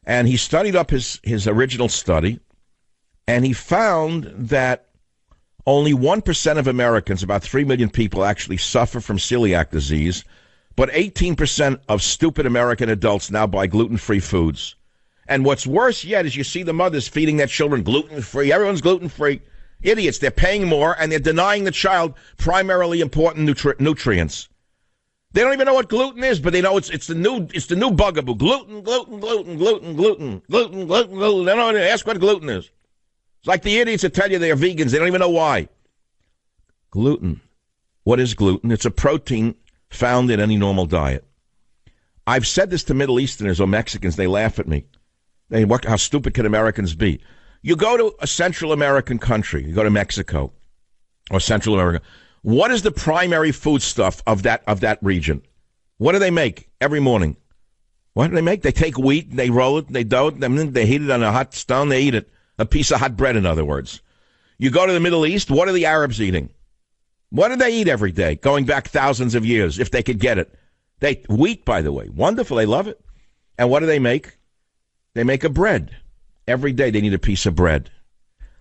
And he studied up his original study, and he found that only 1% of Americans, about 3 million people, actually suffer from celiac disease, but 18% of stupid American adults now buy gluten-free foods. And what's worse yet is you see the mothers feeding their children gluten-free. Everyone's gluten-free. Idiots. They're paying more, and they're denying the child primarily important nutrients. They don't even know what gluten is, but they know it's the new bugaboo. Gluten. They don't ask what gluten is. It's like the idiots that tell you they're vegans. They don't even know why. Gluten. What is gluten? It's a protein found in any normal diet. I've said this to Middle Easterners or Mexicans. They laugh at me. How stupid can Americans be? You go to a Central American country. You go to Mexico or Central America. What is the primary foodstuff of that region? What do they make every morning? What do they make? They take wheat, they roll it, they dough it, and then they heat it on a hot stone, they eat it. A piece of hot bread, in other words. You go to the Middle East, what are the Arabs eating? What do they eat every day, going back thousands of years, if they could get it? Wheat, by the way. Wonderful, they love it. And what do they make? They make a bread. Every day they need a piece of bread.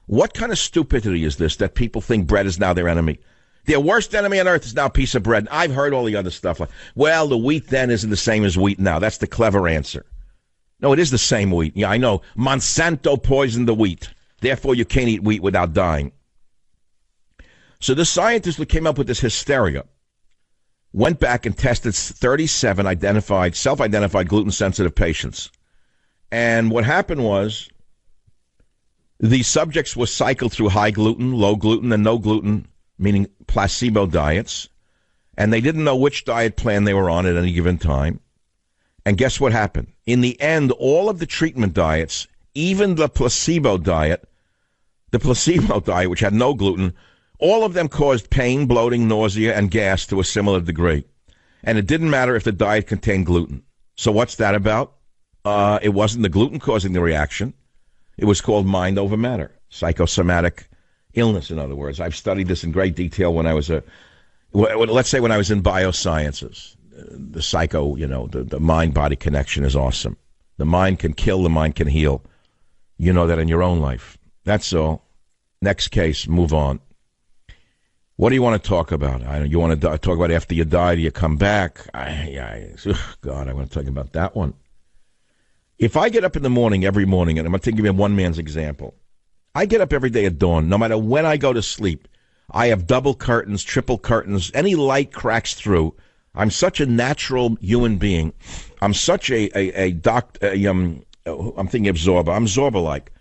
What kind of stupidity is this that people think bread is now their enemy? Their worst enemy on earth is now a piece of bread. I've heard all the other stuff like, well, the wheat then isn't the same as wheat now. That's the clever answer. No, it is the same wheat. Yeah, I know. Monsanto poisoned the wheat. Therefore, you can't eat wheat without dying. So the scientists who came up with this hysteria went back and tested 37 self-identified gluten-sensitive patients. And what happened was the subjects were cycled through high gluten, low gluten, and no gluten, meaning placebo diets. And they didn't know which diet plan they were on at any given time. And guess what happened? In the end, all of the treatment diets, even the placebo diet, which had no gluten, all of them caused pain, bloating, nausea, and gas to a similar degree. And it didn't matter if the diet contained gluten. So what's that about? It wasn't the gluten causing the reaction. It was called mind over matter, psychosomatic illness, in other words. I've studied this in great detail when I was let's say when I was in biosciences. The psycho, the mind-body connection is awesome. The mind can kill, the mind can heal. You know that in your own life. That's all. Next case, move on. What do you want to talk about? You want to talk about after you die, do you come back? God, I want to talk about that one. If I get up in the morning, every morning, and I'm going to give you one man's example. I get up every day at dawn, no matter when I go to sleep. I have double curtains, triple curtains. Any light cracks through. I'm such a natural human being. I'm such I'm thinking of Zorba. I'm Zorba-like.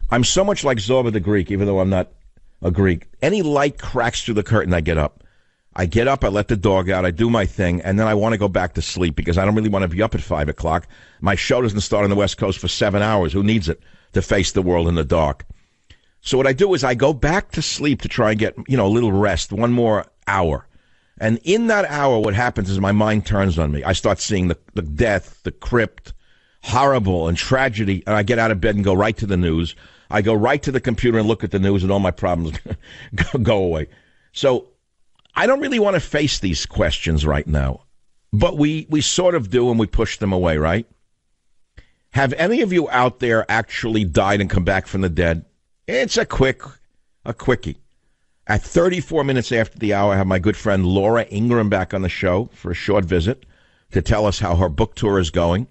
I'm so much like Zorba the Greek, even though I'm not a Greek. Any light cracks through the curtain, I get up. I get up, I let the dog out, I do my thing, and then I want to go back to sleep because I don't really want to be up at 5 o'clock. My show doesn't start on the West Coast for 7 hours. Who needs it to face the world in the dark? So what I do is I go back to sleep to try and get, a little rest, one more hour. And in that hour, what happens is my mind turns on me. I start seeing the death, the crypt, horrible and tragedy, and I get out of bed and go right to the news. I go right to the computer and look at the news, and all my problems go away. So I don't really want to face these questions right now, but we sort of do, and we push them away, right? Have any of you out there actually died and come back from the dead? It's a quickie. At 34 minutes after the hour, I have my good friend Laura Ingraham back on the show for a short visit to tell us how her book tour is going.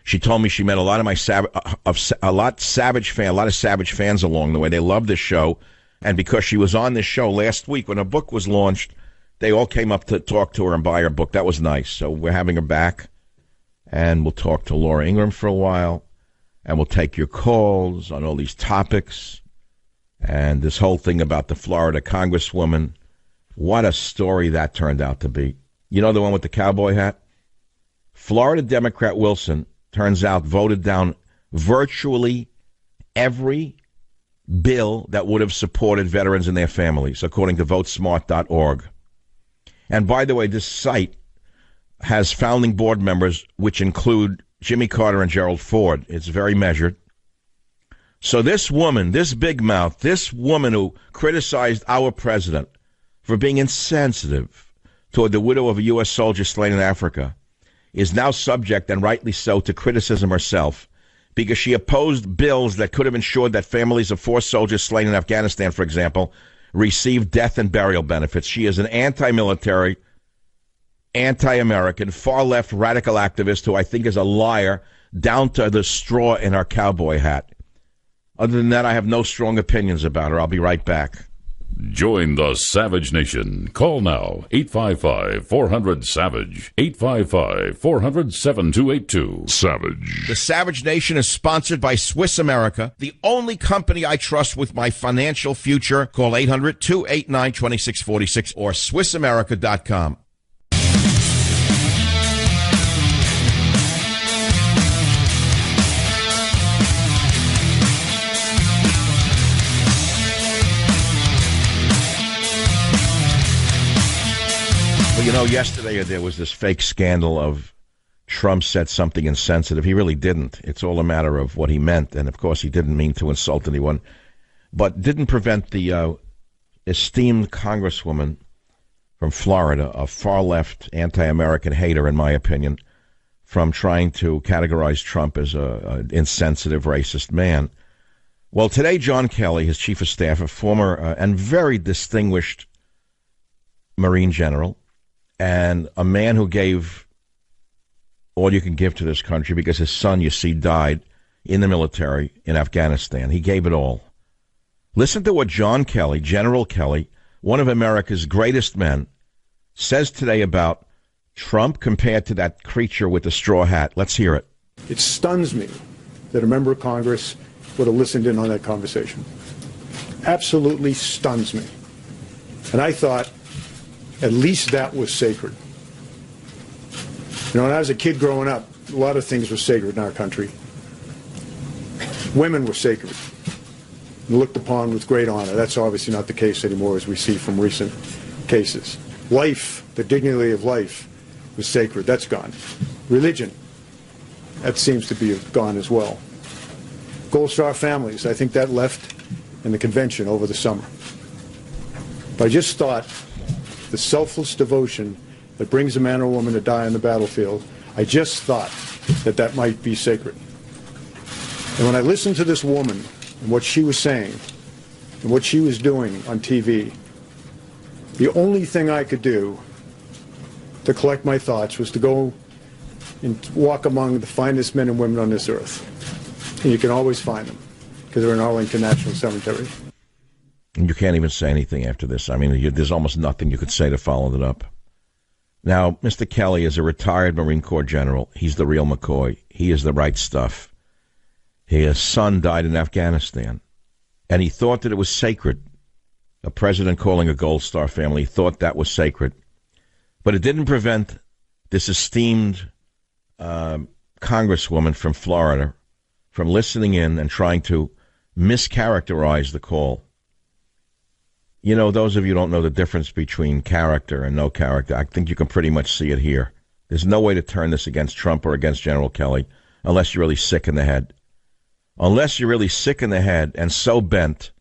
She told me she met a lot of Savage fans along the way. They love this show, And because she was on this show last week when her book was launched, they all came up to talk to her and buy her book. That was nice. So we're having her back, and we'll talk to Laura Ingraham for a while, and we'll take your calls on all these topics. And this whole thing about the Florida Congresswoman, what a story that turned out to be. You know the one with the cowboy hat? Florida Democrat Wilson, turns out, voted down virtually every bill that would have supported veterans and their families, according to votesmart.org. And by the way, this site has founding board members, which include Jimmy Carter and Gerald Ford. It's very measured. So this woman, this big mouth, this woman who criticized our president for being insensitive toward the widow of a U.S. soldier slain in Africa, is now subject, and rightly so, to criticism herself because she opposed bills that could have ensured that families of 4 soldiers slain in Afghanistan, for example, received death and burial benefits. She is an anti-military, anti-American, far-left radical activist who I think is a liar down to the straw in her cowboy hat. Other than that, I have no strong opinions about her. I'll be right back. Join the Savage Nation. Call now, 855-400-SAVAGE, 855-400-7282. Savage. The Savage Nation is sponsored by Swiss America, the only company I trust with my financial future. Call 800-289-2646 or SwissAmerica.com. You know, yesterday there was this fake scandal of Trump said something insensitive. He really didn't. It's all a matter of what he meant. And, of course, he didn't mean to insult anyone. But didn't prevent the esteemed congresswoman from Florida, a far-left, anti-American hater, in my opinion, from trying to categorize Trump as an insensitive, racist man. Well, today, John Kelly, his chief of staff, a former and very distinguished Marine general, and a man who gave all you can give to this country because his son, you see, died in the military in Afghanistan. He gave it all. Listen to what John Kelly, General Kelly, one of America's greatest men, says today about Trump compared to that creature with the straw hat. Let's hear it. It stuns me that a member of Congress would have listened in on that conversation. Absolutely stuns me. And I thought, at least that was sacred. You know, when I was a kid growing up, a lot of things were sacred in our country. Women were sacred and looked upon with great honor. That's obviously not the case anymore, as we see from recent cases. Life, the dignity of life, was sacred. That's gone. Religion, that seems to be gone as well. Gold Star families, I think that left in the convention over the summer. But I just thought, the selfless devotion that brings a man or woman to die on the battlefield, I just thought that that might be sacred. And when I listened to this woman and what she was saying and what she was doing on TV, the only thing I could do to collect my thoughts was to go and walk among the finest men and women on this earth. And you can always find them because they're in Arlington National Cemetery. You can't even say anything after this. I mean, there's almost nothing you could say to follow it up. Now, Mr. Kelly is a retired Marine Corps general. He's the real McCoy. He is the right stuff. His son died in Afghanistan, and he thought that it was sacred. A president calling a Gold Star family thought that was sacred. But it didn't prevent this esteemed congresswoman from Florida from listening in and trying to mischaracterize the call. You know, those of you who don't know the difference between character and no character, I think you can pretty much see it here. There's no way to turn this against Trump or against General Kelly unless you're really sick in the head. Unless you're really sick in the head and so bent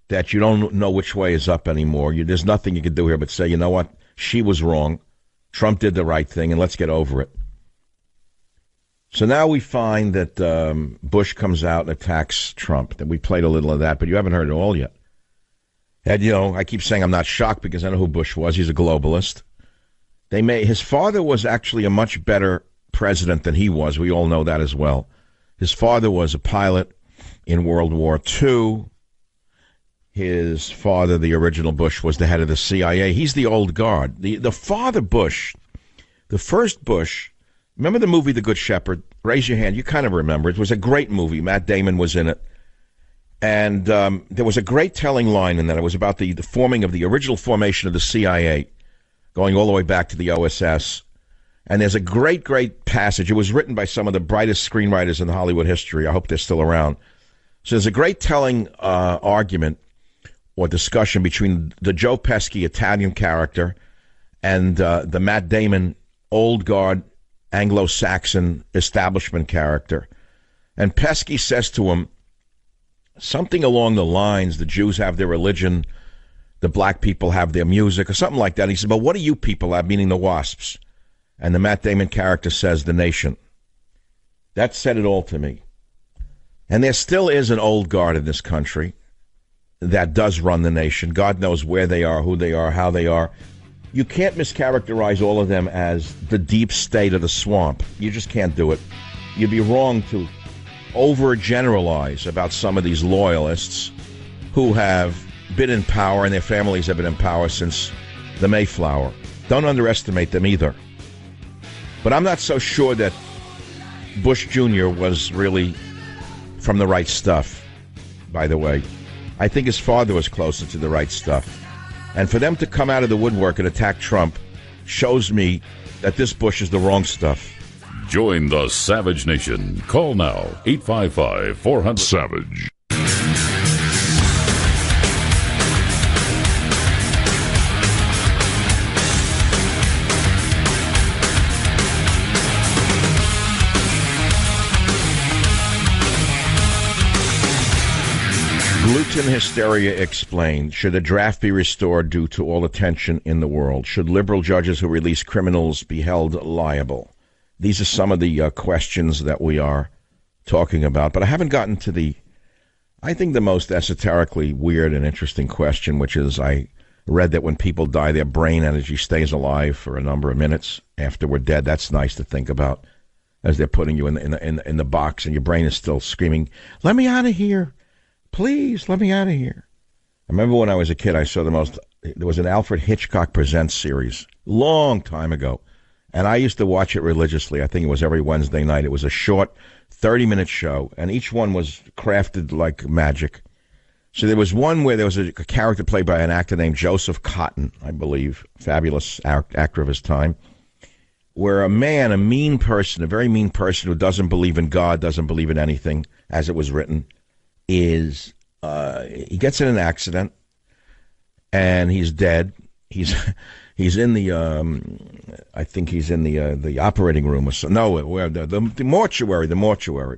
that you don't know which way is up anymore. There's nothing you can do here but say, you know what, she was wrong. Trump did the right thing, and let's get over it. So now we find that Bush comes out and attacks Trump. That we played a little of that, but you haven't heard it all yet. And, you know, I keep saying I'm not shocked because I know who Bush was. He's a globalist. His father was actually a much better president than he was. We all know that as well. His father was a pilot in World War II. his father, the original Bush, was the head of the CIA. He's the old guard. The father Bush, the first Bush, remember the movie The Good Shepherd? Raise your hand. You kind of remember. It was a great movie. Matt Damon was in it. And there was a great telling line in that. It was about the forming of the original formation of the CIA, going all the way back to the OSS. And there's a great, great passage. It was written by some of the brightest screenwriters in Hollywood history. I hope they're still around. So there's a great telling argument or discussion between the Joe Pesci Italian character and the Matt Damon old guard Anglo-Saxon establishment character. And Pesci says to him something along the lines, the Jews have their religion, the black people have their music, or something like that. And he said, but what do you people have, meaning the WASPs? And the Matt Damon character says, the nation. That said it all to me. And there still is an old guard in this country that does run the nation. God knows where they are, who they are, how they are. You can't mischaracterize all of them as the deep state of the swamp. You just can't do it. You'd be wrong to overgeneralize about some of these loyalists who have been in power and their families have been in power since the Mayflower. Don't underestimate them either. But I'm not so sure that Bush Jr. was really from the right stuff, by the way. I think his father was closer to the right stuff. And for them to come out of the woodwork and attack Trump shows me that this Bush is the wrong stuff. Join the Savage Nation. Call now, 855-400-SAVAGE. Gluten hysteria explained. Should the draft be restored due to all the tension in the world? Should liberal judges who release criminals be held liable? These are some of the questions that we are talking about. But I haven't gotten to I think the most esoterically weird and interesting question, which is I read that when people die, their brain energy stays alive for a number of minutes after we're dead. That's nice to think about as they're putting you in the box and your brain is still screaming, let me out of here. Please, let me out of here. I remember when I was a kid, I saw there was an Alfred Hitchcock Presents series, long time ago, and I used to watch it religiously. I think it was every Wednesday night. It was a short 30-minute show, and each one was crafted like magic. So there was one where there was a character played by an actor named Joseph Cotton, I believe, fabulous actor of his time, where a mean person, a very mean person who doesn't believe in God, doesn't believe in anything, as it was written, he gets in an accident and he's dead. He's in the I think he's in the operating room or so. No, where the mortuary.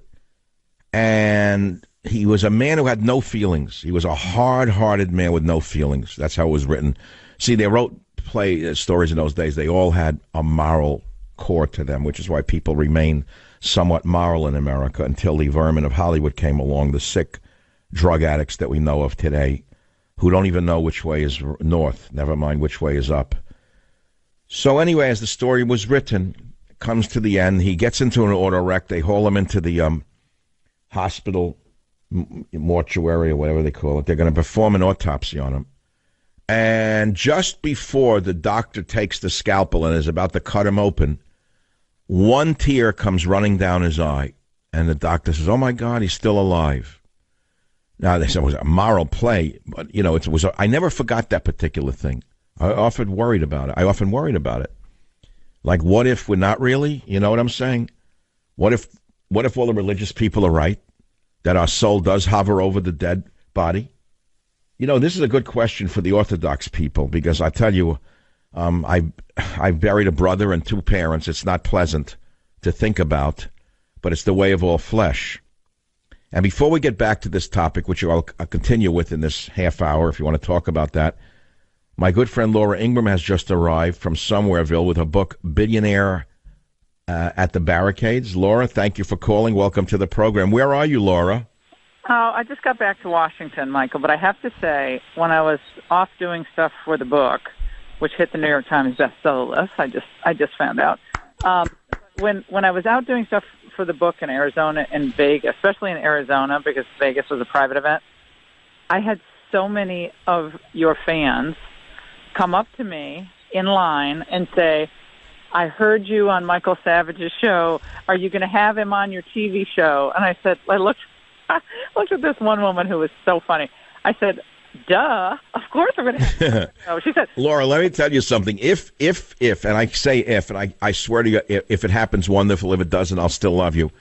And he was a man who had no feelings. He was a hard-hearted man with no feelings. That's how it was written. See, they wrote stories in those days. They all had a moral core to them, which is why people remain somewhat moral in America until the vermin of Hollywood came along, the sick drug addicts that we know of today who don't even know which way is north, never mind which way is up. So anyway, as the story was written, it comes to the end. He gets into an auto wreck. They haul him into the hospital mortuary or whatever they call it. They're going to perform an autopsy on him. And just before the doctor takes the scalpel and is about to cut him open, one tear comes running down his eye, and the doctor says, oh, my God, he's still alive. Now, they said it was a moral play, but, I never forgot that particular thing. I often worried about it. Like, what if we're not really? You know what I'm saying? What if all the religious people are right, that our soul does hover over the dead body? This is a good question for the Orthodox people, because I tell you, I buried a brother and two parents. It's not pleasant to think about, but it's the way of all flesh. And before we get back to this topic, which I'll continue with in this half hour, if you want to talk about that, my good friend Laura Ingraham has just arrived from Somewhereville with her book, Billionaire at the Barricades. Laura, thank you for calling. Welcome to the program. Where are you, Laura? Oh, I just got back to Washington, Michael, but I have to say, when I was off doing stuff for the book, which hit the New York Times bestseller list, I just found out. When I was out doing stuff for the book in Arizona and Vegas, especially in Arizona, because Vegas was a private event, I had so many of your fans come up to me in line and say, I heard you on Michael Savage's show. Are you going to have him on your TV show? And I said, I looked at this one woman who was so funny. I said, duh, of course we're going to have him. So she said, Laura, let me tell you something. If, and I say if, and I swear to you, if it happens, wonderful. If it doesn't, I'll still love you.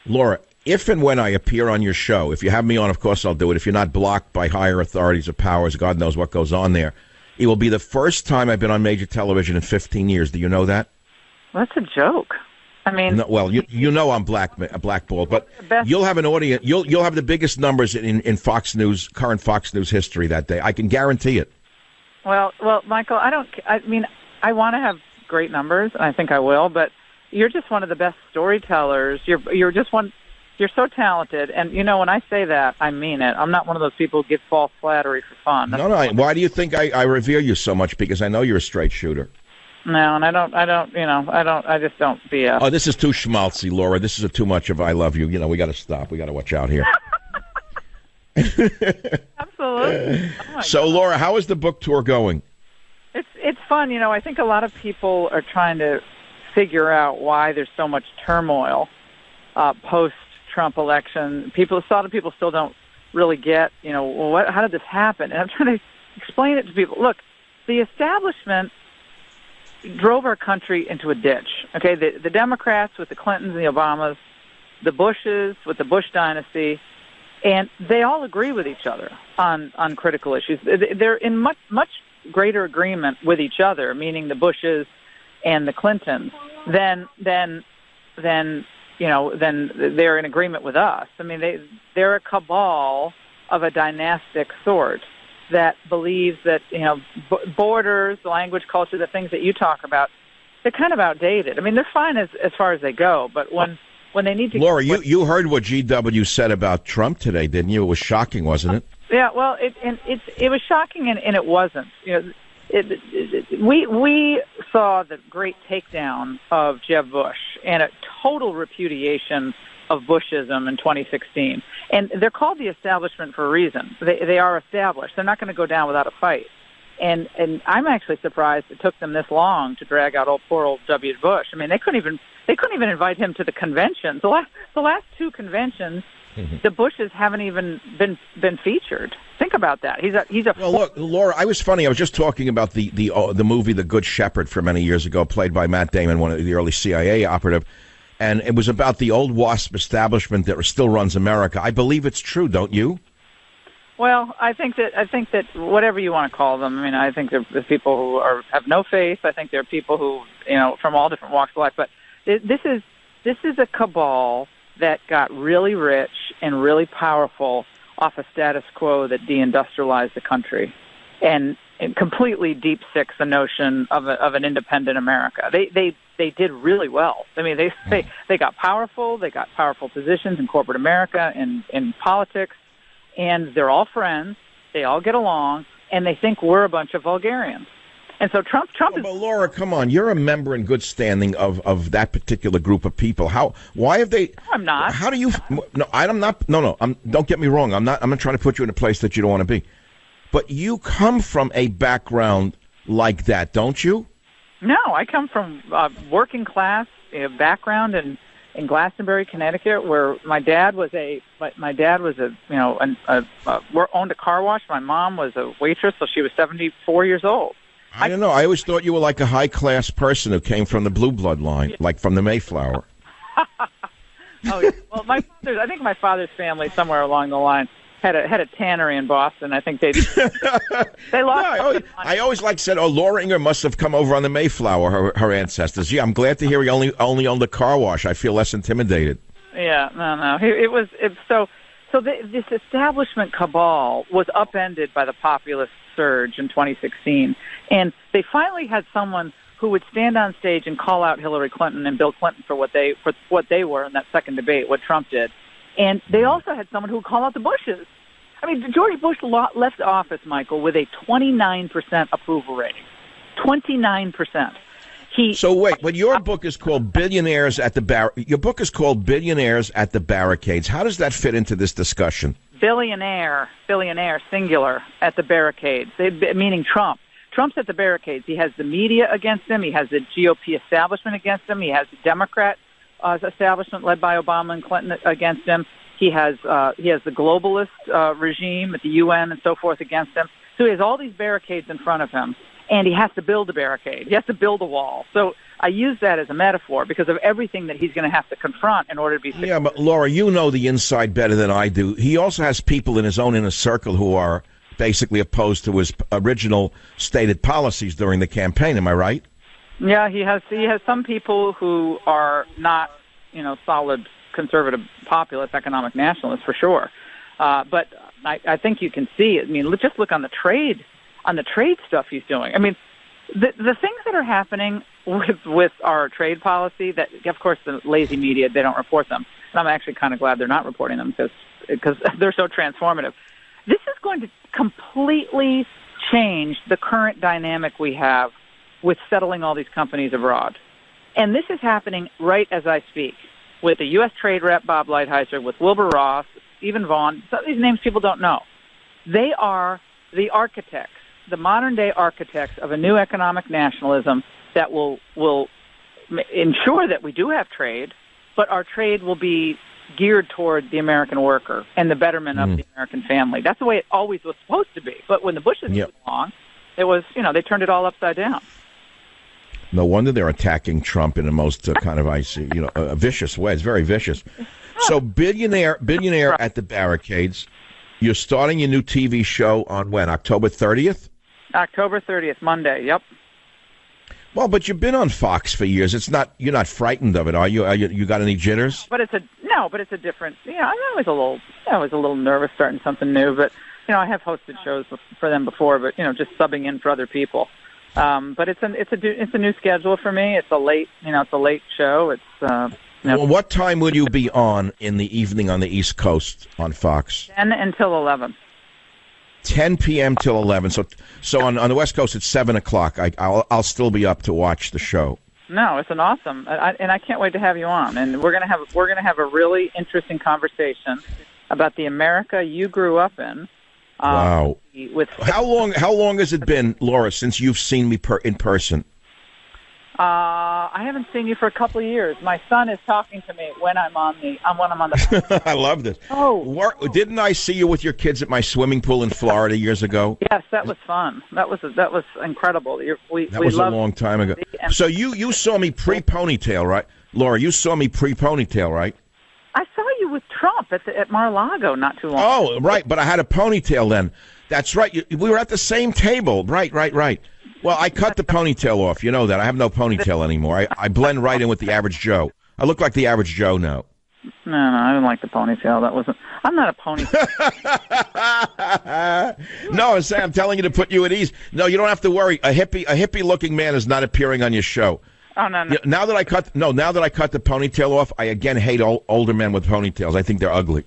Laura, if and when I appear on your show, if you have me on, of course I'll do it. If you're not blocked by higher authorities or powers, God knows what goes on there. It will be the first time I've been on major television in 15 years. Do you know that? Well, that's a joke. I mean, no, well, you know I'm blackballed, but you'll have an audience. You'll have the biggest numbers in Fox News, current Fox News history that day. I can guarantee it. Well, Michael, I mean, I want to have great numbers, and I think I will. But you're just one of the best storytellers. You're just one. You're so talented, and you know when I say that, I mean it. I'm not one of those people who give false flattery for fun. No. Why do you think I revere you so much? Because I know you're a straight shooter. No, and I don't. I just don't BS. Oh, this is too schmaltzy, Laura. This is too much of I love you. You know, we got to stop. We got to watch out here. Absolutely. So, Laura, how is the book tour going? It's fun. You know, I think a lot of people are trying to figure out why there's so much turmoil post-Trump election. A lot of people still don't really get, you know, well, how did this happen? And I'm trying to explain it to people. Look, the establishment drove our country into a ditch. Okay, the Democrats with the Clintons and the Obamas, the Bushes with the Bush dynasty, and they all agree with each other on critical issues. They're in much greater agreement with each other, meaning the Bushes and the Clintons, than they're in agreement with us. I mean, they're a cabal of a dynastic sort that believes that, you know, borders, language, culture, the things that you talk about, they're kind of outdated. I mean, they're fine as far as they go, but when they need to... Laura, you heard what GW said about Trump today, didn't you? It was shocking, wasn't it? Yeah, well, it was shocking, and it wasn't. You know, we saw the great takedown of Jeb Bush and a total repudiation of Bushism in 2016. And they're called the establishment for a reason. They are established. They're not going to go down without a fight. And I'm actually surprised it took them this long to drag out poor old W. Bush. I mean, they couldn't even invite him to the conventions. The last two conventions, the Bushes haven't even been featured. Think about that. He's a. Well, look, Laura, I was just talking about the movie The Good Shepherd from many years ago, played by Matt Damon, one of the early CIA operative. And it was about the old WASP establishment that still runs America. I believe it's true, don't you? Well, I think that whatever you want to call them. I mean, I think there are people who have no faith. I think there are people who, you know, from all different walks of life. But this is a cabal that got really rich and really powerful off a status quo that deindustrialized the country, and completely deep six the notion of an independent America. They did really well. I mean, they got powerful. They got powerful positions in corporate America and in politics, and they're all friends. They all get along, and they think we're a bunch of vulgarians. And so Trump is... But Laura, come on. You're a member in good standing of that particular group of people. Why have they... I'm not. How do you... No, I'm not... No. Don't get me wrong. I'm not trying to put you in a place that you don't want to be. But you come from a background like that, don't you? No, I come from a working class background in Glastonbury, Connecticut, where my dad was owned a car wash. My mom was a waitress, so she was 74 years old. I don't know. I always thought you were like a high-class person who came from the blue blood line, like from the Mayflower. Oh, yeah. Well, I think my father's family somewhere along the line had a tannery in Boston. I think they lost. No, I always said, Laura Ingraham must have come over on the Mayflower, her ancestors. Yeah, I'm glad to hear he only owned the car wash. I feel less intimidated. Yeah, no. This establishment cabal was upended by the populist surge in 2016, and they finally had someone who would stand on stage and call out Hillary Clinton and Bill Clinton for what they were in that second debate, what Trump did. And they also had someone who would call out the Bushes. I mean, George Bush left office, Michael, with a 29% approval rating. 29%. So wait, but your book is called Billionaires at the Barricades. How does that fit into this discussion? billionaire, singular, at the barricades, meaning Trump. Trump's at the barricades. He has the media against him. He has the GOP establishment against him. He has the Democrat establishment led by Obama and Clinton against him. He has the globalist regime at the UN and so forth against him. So he has all these barricades in front of him, and he has to build a barricade. He has to build a wall. So I use that as a metaphor because of everything that he's going to have to confront in order to be successful. Yeah, but Laura, you know the inside better than I do. He also has people in his own inner circle who are basically opposed to his original stated policies during the campaign. Am I right? Yeah, he has some people who are not, solid conservative populist economic nationalists for sure. But I think you can see it. I mean, just look on the trade stuff he's doing. I mean, the things that are happening with our trade policy, that of course the lazy media, they don't report them, and I'm actually kind of glad they're not reporting them because they're so transformative. This is going to completely change the current dynamic we have with settling all these companies abroad, and this is happening right as I speak with the U.S. Trade Rep Bob Lighthizer, with Wilbur Ross, Stephen Vaughn. Some of these names people don't know. They are the architects, the modern-day architects of a new economic nationalism that will ensure that we do have trade, but our trade will be geared toward the American worker and the betterment of the American family. That's the way it always was supposed to be. But when the Bushes came along, it was, they turned it all upside down. No wonder they're attacking Trump in the most kind of icy, a vicious way. It's very vicious. So billionaire at the barricades. You're starting your new TV show on when? October 30th? October 30th, Monday. Yep. Well, but you've been on Fox for years. You're not frightened of it, are you? You got any jitters? But it's a different. I'm always a little nervous starting something new. But I have hosted shows for them before. But just subbing in for other people. But it's a new schedule for me. It's a late show. It's Well, what time will you be on in the evening on the East Coast on Fox? 10 until 11. 10 p.m. till 11. So on the West Coast it's 7 o'clock. I'll still be up to watch the show. No, it's an awesome, and I can't wait to have you on. And we're gonna have a really interesting conversation about the America you grew up in. Wow. How long has it been, Laura, since you've seen me in person? I haven't seen you for a couple of years. My son is talking to me when I'm on the phone. I love this. Didn't I see you with your kids at my swimming pool in Florida years ago? Yes, that was fun. That was incredible. That was a long time ago. So you saw me pre-ponytail, right? Laura, you saw me pre-ponytail, right? I saw you with Trump at Mar-a-Lago not too long ago. Oh, right, but I had a ponytail then. That's right. We were at the same table. Right. Well, I cut the ponytail off. You know that. I have no ponytail anymore. I blend right in with the average Joe. I look like the average Joe now. No, I didn't like the ponytail. I'm not a ponytail. No, I'm telling you to put you at ease. No, you don't have to worry. A hippie-looking man is not appearing on your show. Oh, no. Now that I cut the ponytail off, I again hate older men with ponytails. I think they're ugly.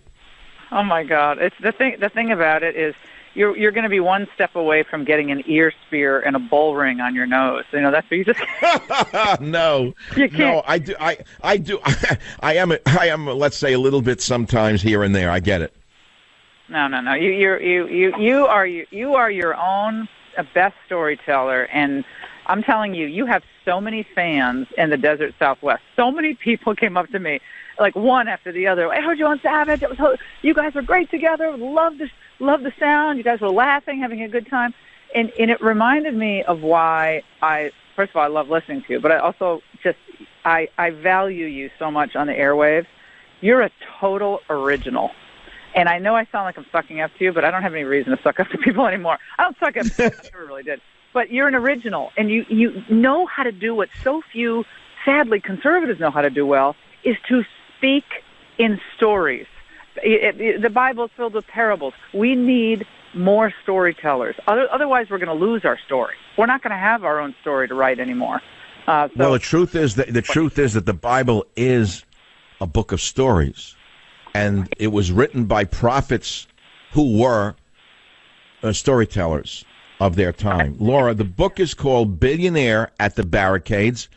Oh my God! It's the thing about it is you're going to be one step away from getting an ear spear and a bull ring on your nose. That's what you just. No, you can't. No, I do. I am. Let's say a little bit sometimes here and there. I get it. No. You are your own best storyteller, and I'm telling you, you have so many fans in the desert Southwest. So many people came up to me, like one after the other. I heard you on Savage. You guys were great together. Love the sound. You guys were laughing, having a good time, and it reminded me of why first of all I love listening to you, but I also I value you so much on the airwaves. You're a total original. And I know I sound like I'm sucking up to you, but I don't have any reason to suck up to people anymore. I don't suck up to you. I never really did. But you're an original, and you know how to do what so few, sadly, conservatives know how to do well, is to speak in stories. The Bible is filled with parables. We need more storytellers. Otherwise, we're going to lose our story. We're not going to have our own story to write anymore. Well, the truth is that the Bible is a book of stories, and it was written by prophets who were storytellers of their time. Laura, the book is called Billionaire at the Barricades.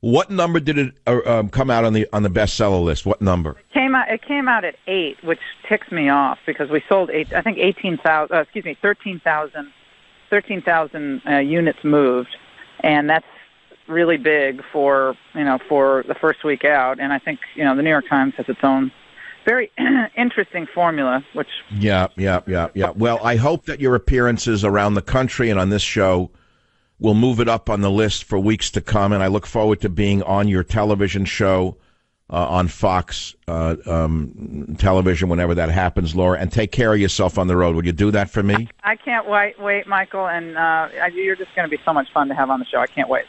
What number did it come out on the bestseller list? What number? came out at 8, which ticks me off because we sold 13,000 units moved, and that's really big for the first week out. And I think the New York Times has its own very interesting formula, which yeah. Well, I hope that your appearances around the country and on this show will move it up on the list for weeks to come, and I look forward to being on your television show on Fox television whenever that happens, Laura. And take care of yourself on the road. Will you do that for me? I can't wait, Michael, and you're just going to be so much fun to have on the show. I can't wait.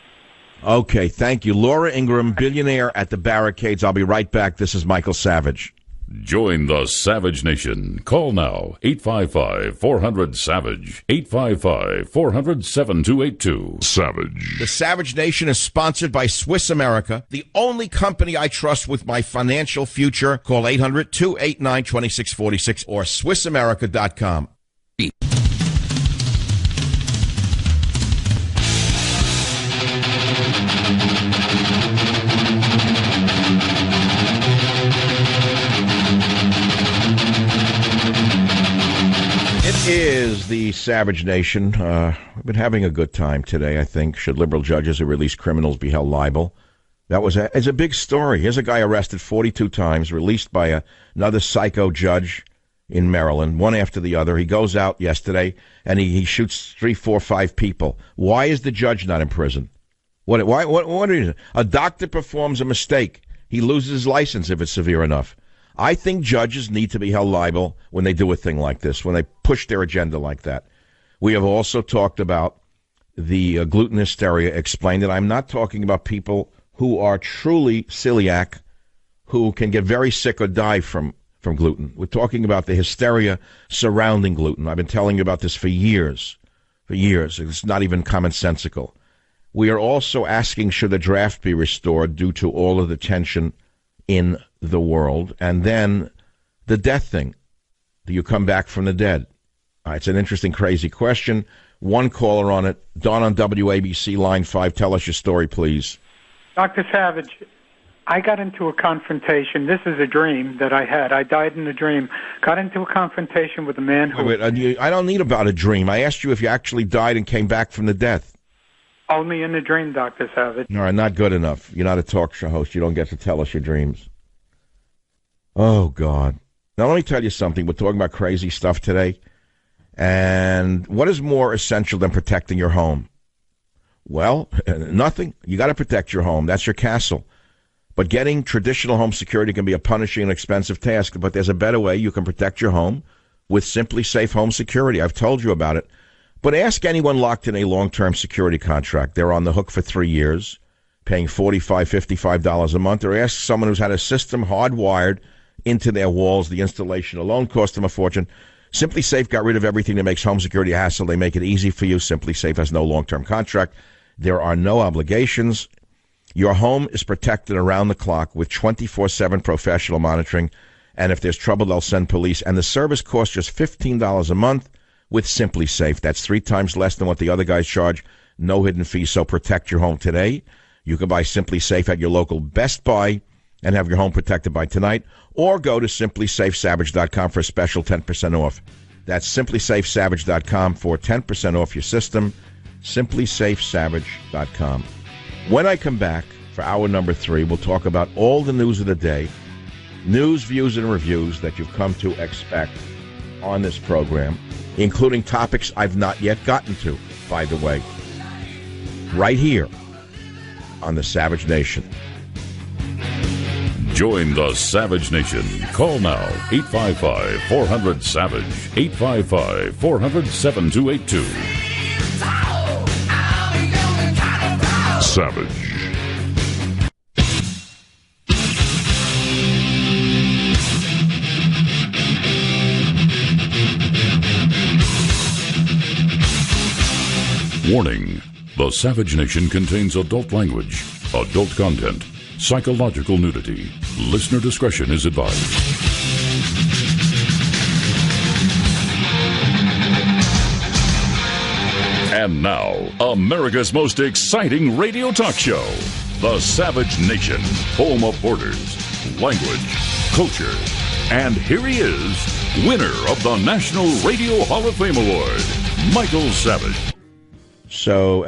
Okay, thank you. Laura Ingraham, billionaire at the Barricades. I'll be right back. This is Michael Savage. Join the Savage Nation. Call now, 855-400-SAVAGE, 855-400-7282. Savage. The Savage Nation is sponsored by Swiss America, the only company I trust with my financial future. Call 800-289-2646 or SwissAmerica.com. Is the Savage Nation. We've been having a good time today, I think. Should liberal judges who release criminals be held liable? That was it's a big story. Here's a guy arrested 42 times, released by another psycho judge in Maryland, one after the other. He goes out yesterday, and he shoots 3, 4, 5 people. Why is the judge not in prison? What is it? A doctor performs a mistake. He loses his license if it's severe enough. I think judges need to be held liable when they do a thing like this, when they push their agenda like that. We have also talked about the gluten hysteria, explained that I'm not talking about people who are truly celiac, who can get very sick or die from gluten. We're talking about the hysteria surrounding gluten. I've been telling you about this for years. It's not even commonsensical. We are also asking, should the draft be restored due to all of the tension in the world? And then the death thing. Do you come back from the dead? It's an interesting, crazy question. One caller on it. Dawn on WABC, line 5. Tell us your story, please. Dr. Savage, I got into a confrontation. This is a dream that I had. I died in a dream. Got into a confrontation with a man who... Wait, I don't need about a dream. I asked you if you actually died and came back from the death. Only in a dream, Dr. Savage. All right, not good enough. You're not a talk show host. You don't get to tell us your dreams. Oh, God. Now, let me tell you something. We're talking about crazy stuff today. And what is more essential than protecting your home? Well, nothing. You got to protect your home. That's your castle. But getting traditional home security can be a punishing and expensive task. But there's a better way. You can protect your home with Simply Safe Home Security. I've told you about it. But ask anyone locked in a long-term security contract. They're on the hook for 3 years, paying $45, $55 a month. Or ask someone who's had a system hardwired into their walls. The installation alone cost them a fortune. Simply Safe got rid of everything that makes home security a hassle. They make it easy for you. Simply Safe has no long-term contract. There are no obligations. Your home is protected around the clock with 24/7 professional monitoring. And if there's trouble, they'll send police. And the service costs just $15 a month with Simply Safe. That's 3 times less than what the other guys charge. No hidden fees. So protect your home today. You can buy Simply Safe at your local Best Buy and have your home protected by tonight. Or go to simplysafesavage.com for a special 10% off. That's simplysafesavage.com for 10% off your system. Simplysafesavage.com. When I come back for hour number 3, we'll talk about all the news of the day, news, views, and reviews that you've come to expect on this program, including topics I've not yet gotten to, by the way, right here on the Savage Nation. Join the Savage Nation. Call now, 855-400-SAVAGE, 855-400-7282. Savage. Warning. The Savage Nation contains adult language, adult content, psychological nudity. Listener discretion is advised. And now, America's most exciting radio talk show, The Savage Nation, home of borders, language, culture. And here he is, winner of the National Radio Hall of Fame Award, Michael Savage. So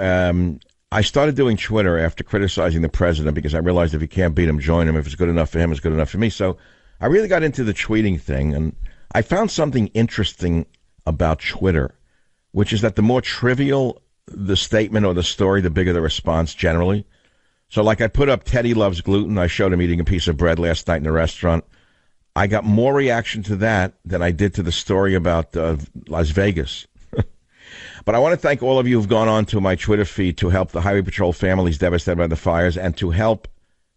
I started doing Twitter after criticizing the president because I realized if you can't beat him, join him. If it's good enough for him, it's good enough for me. So I really got into the tweeting thing, and I found something interesting about Twitter, which is that the more trivial the statement or the story, the bigger the response generally. So like I put up Teddy loves gluten. I showed him eating a piece of bread last night in a restaurant. I got more reaction to that than I did to the story about Las Vegas. But I want to thank all of you who've gone on to my Twitter feed to help the Highway Patrol families devastated by the fires and to help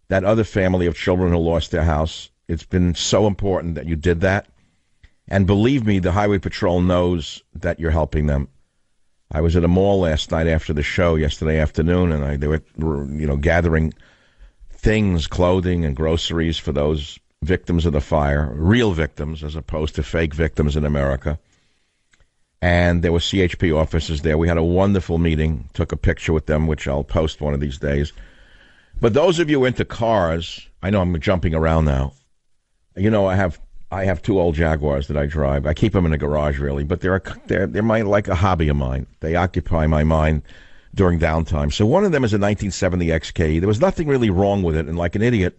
that other family of children who lost their house. It's been so important that you did that. And believe me, the Highway Patrol knows that you're helping them. I was at a mall last night after the show yesterday afternoon, and they were, gathering things, clothing and groceries for those victims of the fire, real victims as opposed to fake victims in America. And there were CHP officers there. We had a wonderful meeting, took a picture with them, which I'll post one of these days. But those of you into cars, I know I'm jumping around now. I have two old Jaguars that I drive. I keep them in the garage, really, but they're like a hobby of mine. They occupy my mind during downtime. So one of them is a 1970 XK. There was nothing really wrong with it, and like an idiot,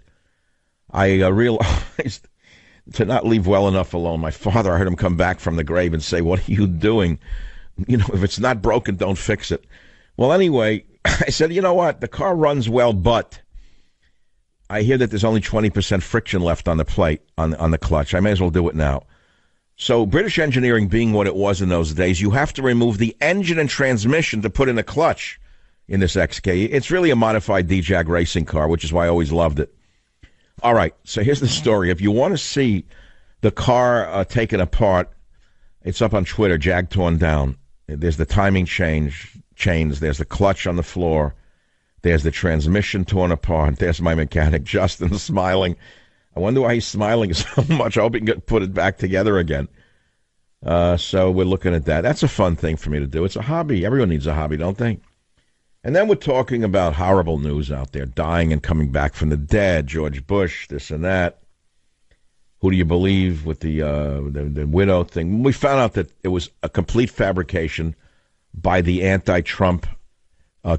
I realized to not leave well enough alone. My father, I heard him come back from the grave and say, "What are you doing? If it's not broken, don't fix it." Well, anyway, I said, you know what? The car runs well, but I hear that there's only 20% friction left on the plate, on the clutch. I may as well do it now. So British engineering being what it was in those days, you have to remove the engine and transmission to put in a clutch in this XK. It's really a modified D-Jag racing car, which is why I always loved it. All right, so here's the story. If you want to see the car taken apart, it's up on Twitter, Jag Torn Down. There's the timing chains. There's the clutch on the floor. There's the transmission torn apart. There's my mechanic, Justin, smiling. I wonder why he's smiling so much. I hope he can put it back together again. So we're looking at that. That's a fun thing for me to do. It's a hobby. Everyone needs a hobby, don't they? And then we're talking about horrible news out there, dying and coming back from the dead, George Bush, this and that. Who do you believe with the widow thing? We found out that it was a complete fabrication by the anti-Trump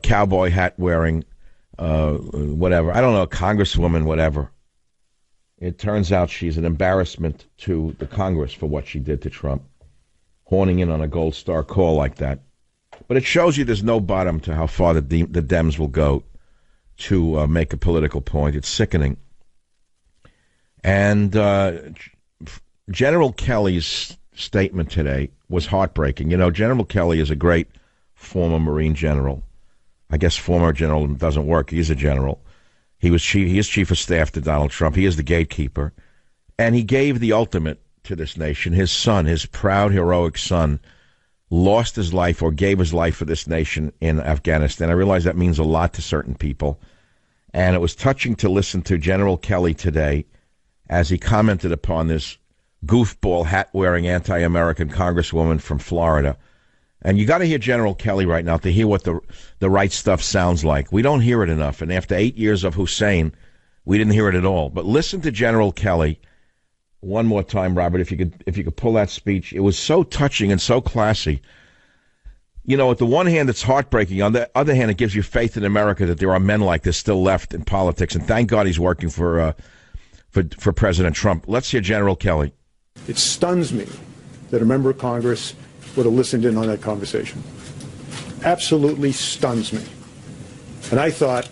cowboy hat wearing, whatever. I don't know, congresswoman, whatever. It turns out she's an embarrassment to the Congress for what she did to Trump, horning in on a Gold Star call like that. But it shows you there's no bottom to how far the Dems will go to make a political point. It's sickening. And General Kelly's statement today was heartbreaking. General Kelly is a great former Marine general. I guess former general doesn't work. He's a general. He is chief of staff to Donald Trump. He is the gatekeeper. And he gave the ultimate to this nation. His son, his proud, heroic son, lost his life or gave his life for this nation in Afghanistan. I realize that means a lot to certain people. And it was touching to listen to General Kelly today as he commented upon this goofball hat-wearing anti-American congresswoman from Florida. And you got to hear General Kelly right now to hear what the right stuff sounds like. We don't hear it enough. And after 8 years of Hussein, we didn't hear it at all. But listen to General Kelly one more time, Robert, if you could pull that speech. It was so touching and so classy. At the one hand, it's heartbreaking. On the other hand, it gives you faith in America that there are men like this still left in politics. And thank God he's working for President Trump. Let's hear General Kelly. It stuns me that a member of Congress would have listened in on that conversation. Absolutely stuns me. And I thought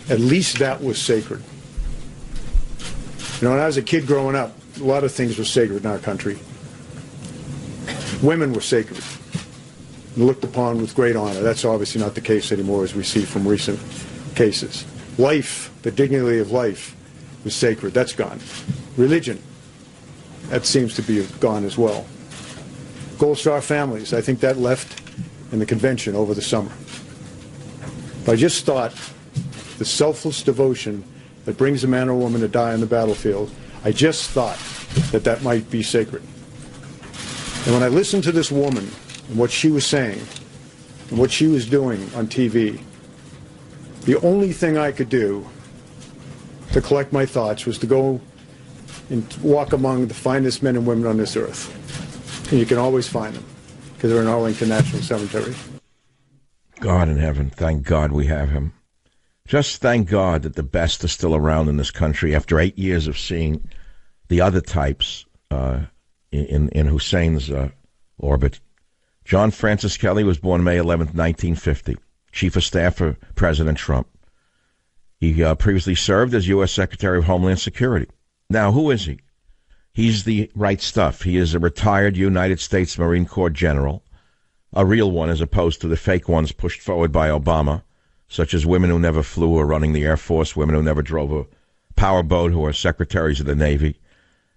at least that was sacred. When I was a kid growing up, a lot of things were sacred in our country. Women were sacred, looked upon with great honor. That's obviously not the case anymore, as we see from recent cases. Life, the dignity of life, was sacred. That's gone. Religion, that seems to be gone as well. Gold Star families, I think that left in the convention over the summer. But I just thought the selfless devotion that brings a man or woman to die on the battlefield, I just thought that might be sacred. And when I listened to this woman and what she was saying and what she was doing on TV, the only thing I could do to collect my thoughts was to go and walk among the finest men and women on this earth. And you can always find them because they're in Arlington National Cemetery. God in heaven, thank God we have him. Just thank God that the best are still around in this country after 8 years of seeing the other types in Hussein's orbit. John Francis Kelly was born May 11th, 1950, Chief of Staff for President Trump. He previously served as U.S. Secretary of Homeland Security. Now, who is he? He's the right stuff. He is a retired United States Marine Corps general, a real one as opposed to the fake ones pushed forward by Obama, such as women who never flew or running the Air Force, women who never drove a power boat who are secretaries of the Navy.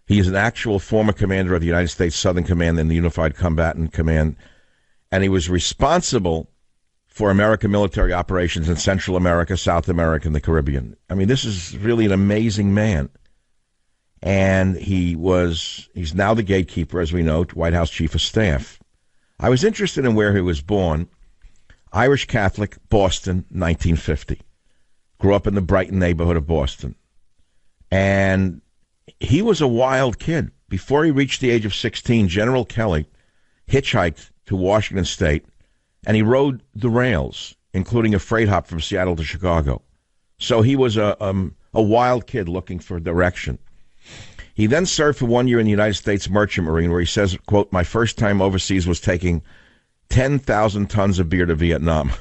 He is an actual former commander of the United States Southern Command and the Unified Combatant Command, and he was responsible for American military operations in Central America, South America, and the Caribbean. I mean, this is really an amazing man. And he's now the gatekeeper, as we know, White House Chief of Staff. I was interested in where he was born. Irish Catholic, Boston, 1950. Grew up in the Brighton neighborhood of Boston. And he was a wild kid. Before he reached the age of 16, General Kelly hitchhiked to Washington State, and he rode the rails, including a freight hop from Seattle to Chicago. So he was a wild kid looking for direction. He then served for 1 year in the United States Merchant Marine, where he says, quote, "My first time overseas was taking 10,000 tons of beer to Vietnam."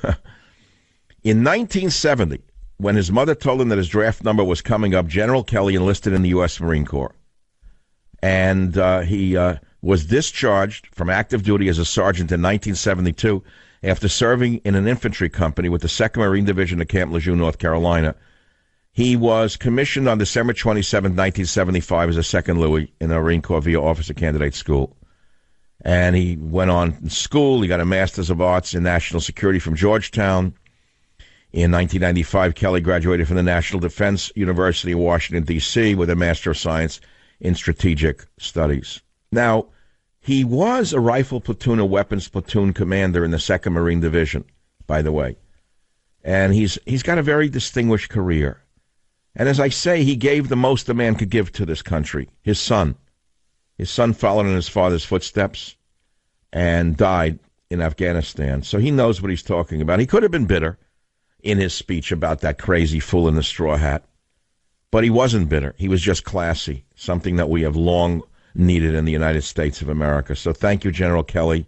In 1970, when his mother told him that his draft number was coming up, General Kelly enlisted in the U.S. Marine Corps. And he was discharged from active duty as a sergeant in 1972 after serving in an infantry company with the 2nd Marine Division at Camp Lejeune, North Carolina. He was commissioned on December 27, 1975 as a 2nd Louis in the Marine Corps via Officer Candidate School. And he went on in school. He got a Master's of Arts in National Security from Georgetown. In 1995, Kelly graduated from the National Defense University of Washington, D.C. with a Master of Science in Strategic Studies. Now, he was a rifle platoon, a weapons platoon commander in the 2nd Marine Division, by the way. And he's got a very distinguished career. And as I say, he gave the most a man could give to this country, his son. His son followed in his father's footsteps and died in Afghanistan. So he knows what he's talking about. He could have been bitter in his speech about that crazy fool in the straw hat. But he wasn't bitter. He was just classy, something that we have long needed in the United States of America. So thank you, General Kelly,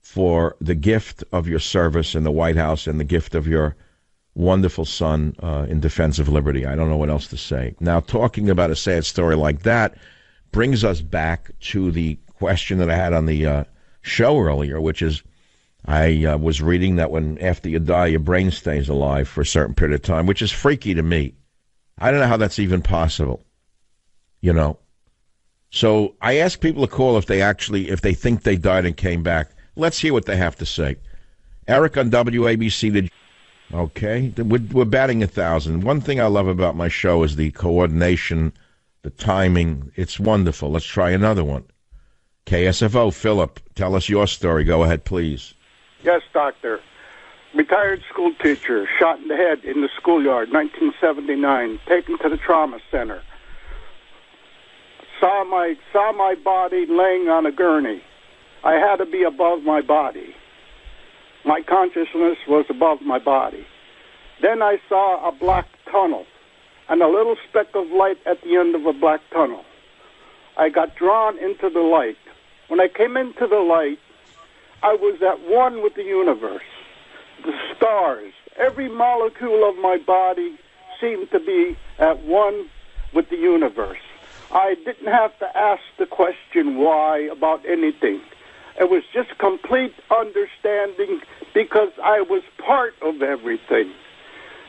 for the gift of your service in the White House and the gift of your wonderful son in defense of liberty. I don't know what else to say. Now, talking about a sad story like that brings us back to the question that I had on the show earlier, which is I was reading that when after you die, your brain stays alive for a certain period of time, which is freaky to me. I don't know how that's even possible, you know. So I ask people to call if they think they died and came back. Let's hear what they have to say. Eric on WABC. Okay, we're batting 1,000. One thing I love about my show is the coordination, the timing. It's wonderful. Let's try another one. KSFO, Philip, tell us your story. Go ahead, please. Yes, doctor. Retired school teacher, shot in the head in the schoolyard, 1979, taken to the trauma center. Saw my body laying on a gurney. I had to be above my body. My consciousness was above my body. Then I saw a black tunnel and a little speck of light at the end of a black tunnel. I got drawn into the light. When I came into the light, I was at one with the universe, the stars. Every molecule of my body seemed to be at one with the universe. I didn't have to ask the question why about anything. It was just complete understanding because I was part of everything.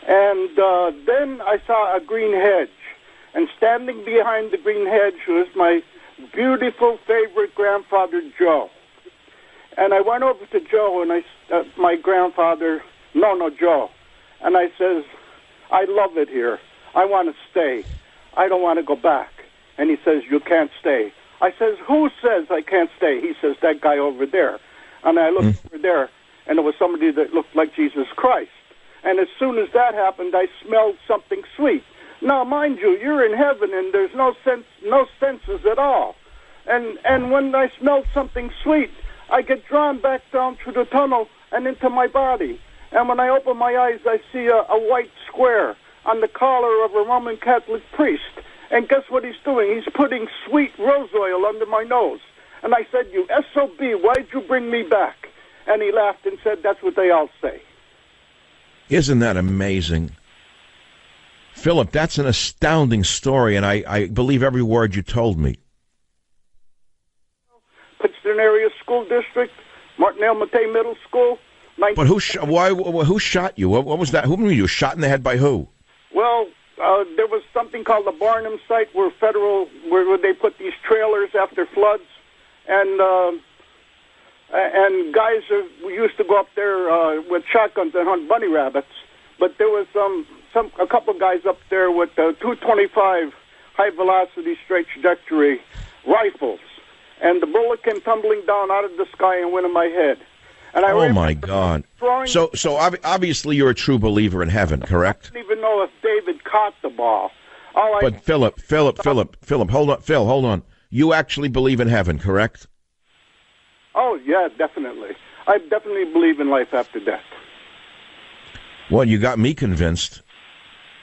And then I saw a green hedge. And standing behind the green hedge was my beautiful favorite grandfather, Joe. And I went over to Joe, and my grandfather, Joe. And I says, I love it here. I want to stay. I don't want to go back. And he says, you can't stay. I says, who says I can't stay? He says, that guy over there. And I looked over there, and it was somebody that looked like Jesus Christ. And as soon as that happened, I smelled something sweet. Now, mind you, you're in heaven and there's no senses at all. And when I smell something sweet, I get drawn back down through the tunnel and into my body. And when I open my eyes, I see a white square on the collar of a Roman Catholic priest. And guess what he's doing? He's putting sweet rose oil under my nose. And I said, you SOB, why'd you bring me back? And he laughed and said, that's what they all say. Isn't that amazing? Philip, that's an astounding story, and I believe every word you told me. Pittston Area School District, Martinelle Matei Middle School. But who shot you? What was that? Who were you shot in the head by who? Well, there was something called the Barnum site where they put these trailers after floods, and guys used to go up there with shotguns and hunt bunny rabbits. But there was a couple guys up there with 225 high velocity straight trajectory rifles, and the bullet came tumbling down out of the sky and went in my head. And oh my God! So obviously you're a true believer in heaven, correct? I don't even know if David caught the ball. But Philip, hold on, Phil, hold on. You actually believe in heaven, correct? Oh yeah, definitely. I definitely believe in life after death. Well, you got me convinced.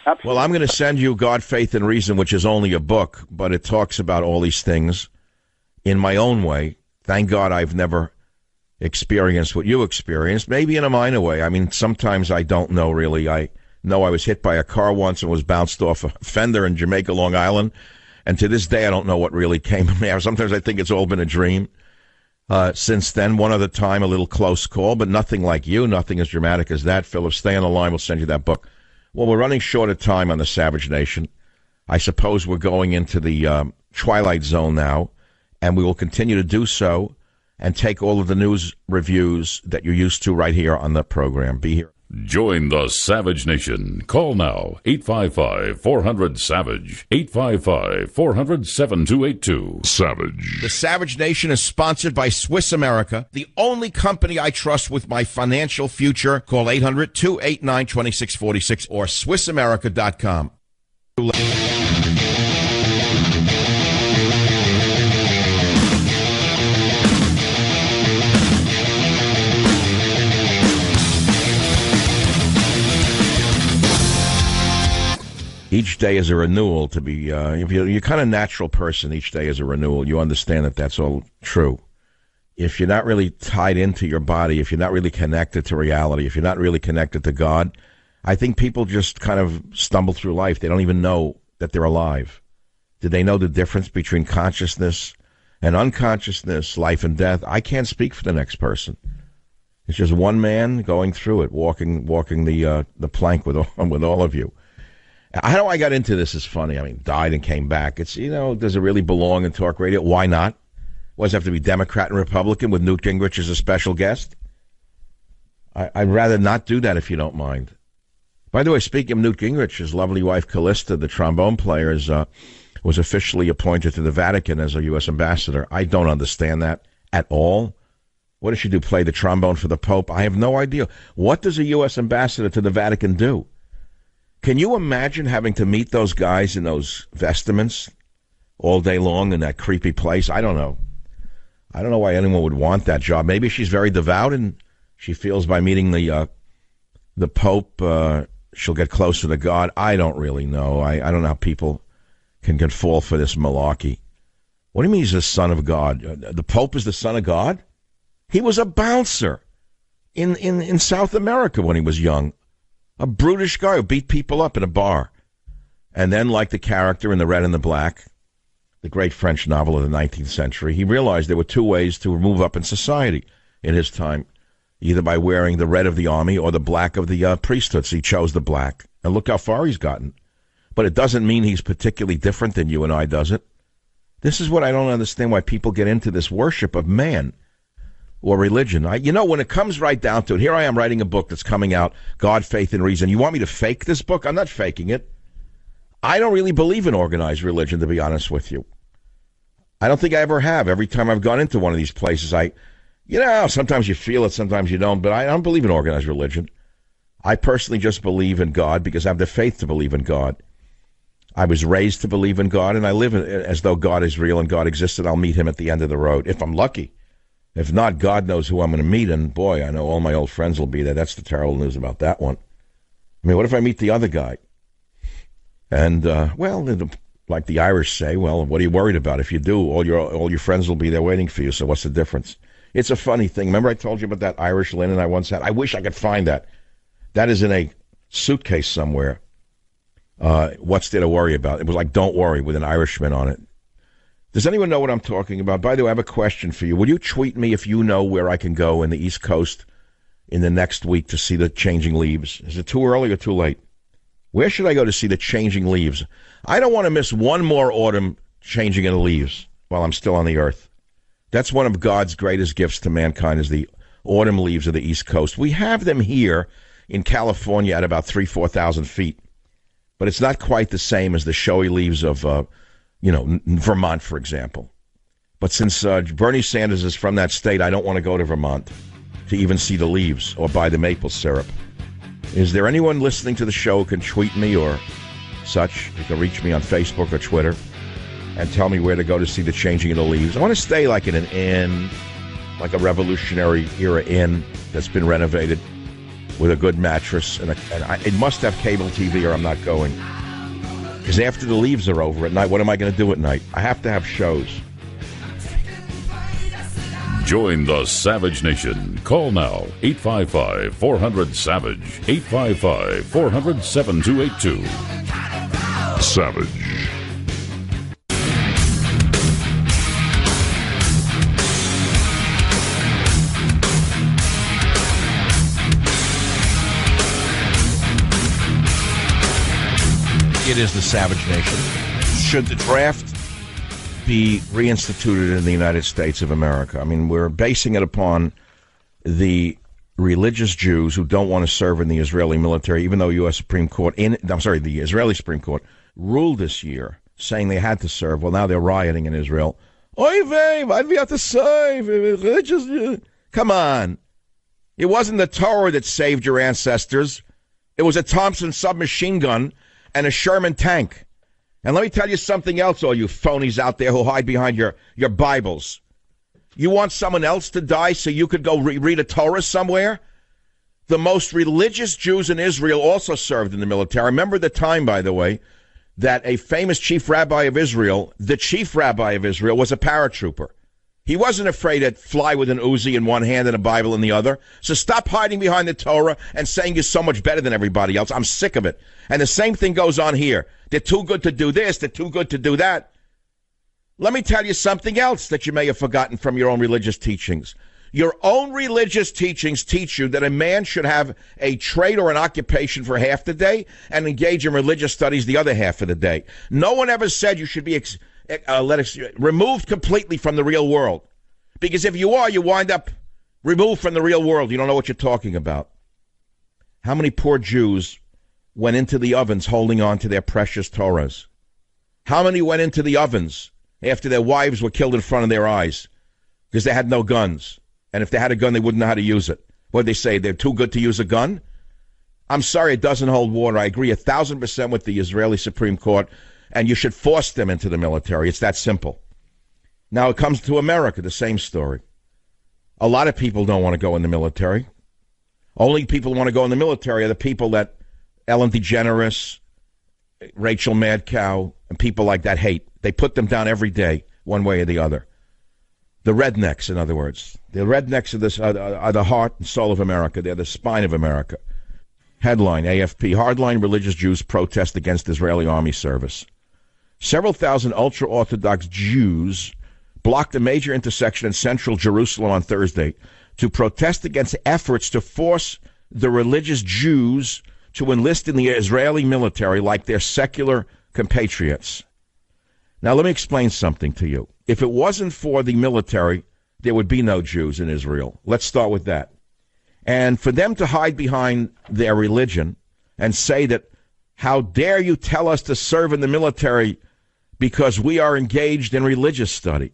Absolutely. Well, I'm going to send you God, Faith, and Reason, which is only a book, but it talks about all these things in my own way. Thank God I've never experienced what you experienced, maybe in a minor way. I mean, sometimes I don't know really. I know I was hit by a car once and was bounced off a fender in Jamaica, Long Island, and to this day I don't know what really came from there. Sometimes I think it's all been a dream. Since then, one other time, a little close call, but nothing like you, nothing as dramatic as that. Philip, stay on the line. We'll send you that book. Well, we're running short of time on the Savage Nation. I suppose we're going into the Twilight Zone now, and we will continue to do so and take all of the news reviews that you're used to right here on the program. Be here. Join the Savage Nation. Call now, 855-400-SAVAGE, 855-400-7282. Savage. The Savage Nation is sponsored by Swiss America, the only company I trust with my financial future. Call 800-289-2646 or SwissAmerica.com. Each day is a renewal to be, if you're kind of natural person, each day is a renewal. You understand that that's all true. If you're not really tied into your body, if you're not really connected to reality, if you're not really connected to God, I think people just kind of stumble through life. They don't even know that they're alive. Do they know the difference between consciousness and unconsciousness, life and death? I can't speak for the next person. It's just one man going through it, walking the plank with all of you. How I got into this is funny. I mean, died and came back. It's, does it really belong in talk radio? Why not? Does it have to be Democrat and Republican with Newt Gingrich as a special guest? I'd rather not do that if you don't mind. By the way, speaking of Newt Gingrich, his lovely wife Callista, the trombone player, was officially appointed to the Vatican as a U.S. ambassador. I don't understand that at all. What does she do, play the trombone for the Pope? I have no idea. What does a U.S. ambassador to the Vatican do? Can you imagine having to meet those guys in those vestments all day long in that creepy place? I don't know. I don't know why anyone would want that job. Maybe she's very devout and she feels by meeting the Pope she'll get closer to God. I don't really know. I don't know how people can fall for this malarkey. What do you mean he's the son of God? The Pope is the son of God? He was a bouncer in South America when he was young. A brutish guy who beat people up in a bar. And then, like the character in The Red and the Black, the great French novel of the 19th century, he realized there were two ways to move up in society in his time, either by wearing the red of the army or the black of the priesthood. So he chose the black. And look how far he's gotten. But it doesn't mean he's particularly different than you and I, does it? This is what I don't understand, why people get into this worship of man or religion. When it comes right down to it, here I am writing a book that's coming out, God, Faith, and Reason. You want me to fake this book? I'm not faking it. I don't really believe in organized religion, to be honest with you. I don't think I ever have. Every time I've gone into one of these places, sometimes you feel it, sometimes you don't, but I don't believe in organized religion. I personally just believe in God because I have the faith to believe in God. I was raised to believe in God, and I live as though God is real and God existed. I'll meet him at the end of the road, if I'm lucky. If not, God knows who I'm going to meet, and boy, I know all my old friends will be there. That's the terrible news about that one. I mean, what if I meet the other guy? And, well, like the Irish say, well, what are you worried about? If you do, all your friends will be there waiting for you, so what's the difference? It's a funny thing. Remember I told you about that Irish linen I once had? I wish I could find that. That is in a suitcase somewhere. What's there to worry about? It was like, don't worry, with an Irishman on it. Does anyone know what I'm talking about? By the way, I have a question for you. Will you tweet me if you know where I can go in the East Coast in the next week to see the changing leaves? Is it too early or too late? Where should I go to see the changing leaves? I don't want to miss one more autumn changing of the leaves while I'm still on the earth. That's one of God's greatest gifts to mankind, is the autumn leaves of the East Coast. We have them here in California at about 4,000 feet, but it's not quite the same as the showy leaves of, Vermont, for example. But since Bernie Sanders is from that state, I don't want to go to Vermont to even see the leaves or buy the maple syrup. Is there anyone listening to the show who can tweet me or such? You can reach me on Facebook or Twitter and tell me where to go to see the changing of the leaves. I want to stay like in an inn, like a Revolutionary era inn that's been renovated with a good mattress. And it must have cable TV or I'm not going. Because after the leaves are over at night, what am I going to do at night? I have to have shows. Join the Savage Nation. Call now, 855-400-SAVAGE, 855-400-7282. Savage. It is the Savage Nation. Should the draft be reinstituted in the United States of America? I mean, we're basing it upon the religious Jews who don't want to serve in the Israeli military, even though the Israeli Supreme Court ruled this year saying they had to serve. Well, now they're rioting in Israel. Oy vey, why do we have to serve? Religious? Come on. It wasn't the Torah that saved your ancestors. It was a Thompson submachine gun and a Sherman tank. And let me tell you something else, all you phonies out there who hide behind your Bibles. You want someone else to die so you could go read a Torah somewhere? The most religious Jews in Israel also served in the military. I remember the time, by the way, that a famous chief rabbi of Israel, the chief rabbi of Israel, was a paratrooper. He wasn't afraid to fly with an Uzi in one hand and a Bible in the other. So stop hiding behind the Torah and saying you're so much better than everybody else. I'm sick of it. And the same thing goes on here. They're too good to do this. They're too good to do that. Let me tell you something else that you may have forgotten from your own religious teachings. Your own religious teachings teach you that a man should have a trade or an occupation for half the day and engage in religious studies the other half of the day. No one ever said you should be removed completely from the real world. Because if you are, you wind up removed from the real world. You don't know what you're talking about. How many poor Jews went into the ovens holding on to their precious Torahs? How many went into the ovens after their wives were killed in front of their eyes because they had no guns? And if they had a gun, they wouldn't know how to use it. What did they say? They're too good to use a gun? I'm sorry, it doesn't hold water. I agree 1,000% with the Israeli Supreme Court, and you should force them into the military. It's that simple. Now it comes to America, the same story. A lot of people don't want to go in the military. Only people who want to go in the military are the people that Ellen DeGeneres, Rachel Madcow, and people like that hate. They put them down every day, one way or the other. The rednecks, in other words. The rednecks are the heart and soul of America. They're the spine of America. Headline, AFP, hardline religious Jews protest against Israeli army service. Several thousand ultra-Orthodox Jews blocked a major intersection in central Jerusalem on Thursday to protest against efforts to force the religious Jews to enlist in the Israeli military like their secular compatriots. Now, let me explain something to you. If it wasn't for the military, there would be no Jews in Israel. Let's start with that. And for them to hide behind their religion and say that, how dare you tell us to serve in the military because we are engaged in religious study.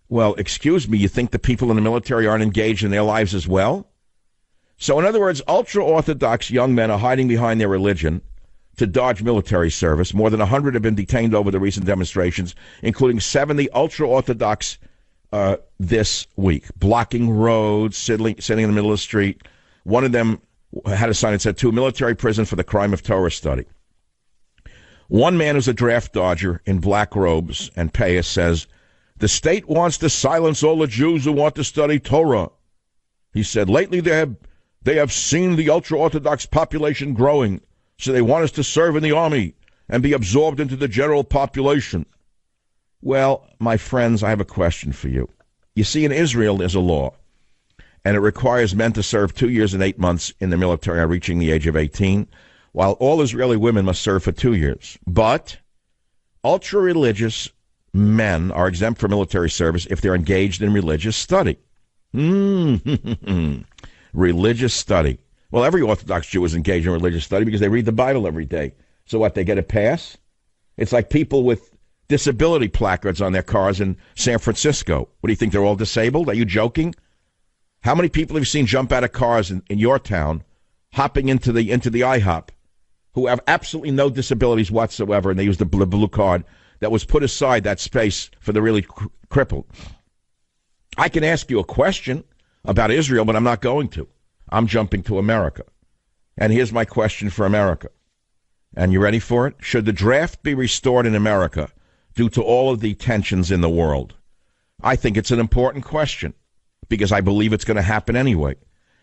Well, excuse me, you think the people in the military aren't engaged in their lives as well? So in other words, ultra-Orthodox young men are hiding behind their religion to dodge military service. More than 100 have been detained over the recent demonstrations, including 70 ultra-Orthodox this week, blocking roads, sitting in the middle of the street. One of them had a sign that said, to a military prison for the crime of Torah study. One man who's a draft dodger in black robes and payas says, the state wants to silence all the Jews who want to study Torah. He said, lately they have seen the ultra-Orthodox population growing, so they want us to serve in the army and be absorbed into the general population. Well, my friends, I have a question for you. You see, in Israel, there's a law, and it requires men to serve 2 years and 8 months in the military on reaching the age of 18, while all Israeli women must serve for 2 years. But ultra-religious men are exempt from military service if they're engaged in religious study. Religious study. Well, every Orthodox Jew is engaged in religious study because they read the Bible every day. So what, they get a pass? It's like people with disability placards on their cars in San Francisco. What do you think, they're all disabled? Are you joking? How many people have you seen jump out of cars in your town, hopping into the IHOP, who have absolutely no disabilities whatsoever, and they use the blue card that was put aside, that space for the really crippled? I can ask you a question about Israel, but I'm not going to. I'm jumping to America. And here's my question for America. And you ready for it? Should the draft be restored in America due to all of the tensions in the world? I think it's an important question because I believe it's going to happen anyway.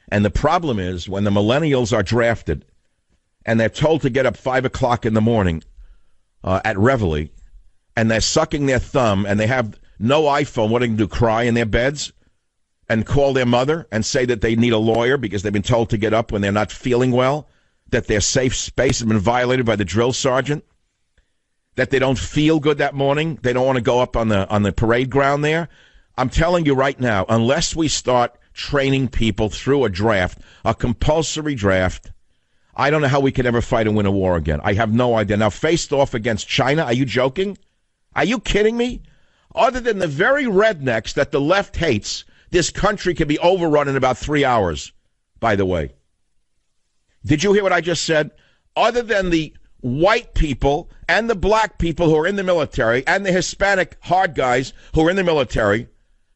And the problem is when the millennials are drafted and they're told to get up 5 o'clock in the morning at Reveille, and they're sucking their thumb and they have no iPhone, what are they going to do, cry in their beds and call their mother and say that they need a lawyer because they've been told to get up when they're not feeling well, that their safe space has been violated by the drill sergeant, that they don't feel good that morning, they don't want to go up on the parade ground there? I'm telling you right now, unless we start training people through a draft, a compulsory draft, I don't know how we can ever fight and win a war again. I have no idea. Now, faced off against China, are you joking? Are you kidding me? Other than the very rednecks that the left hates, this country can be overrun in about 3 hours, by the way. Did you hear what I just said? Other than the white people and the black people who are in the military and the Hispanic hard guys who are in the military,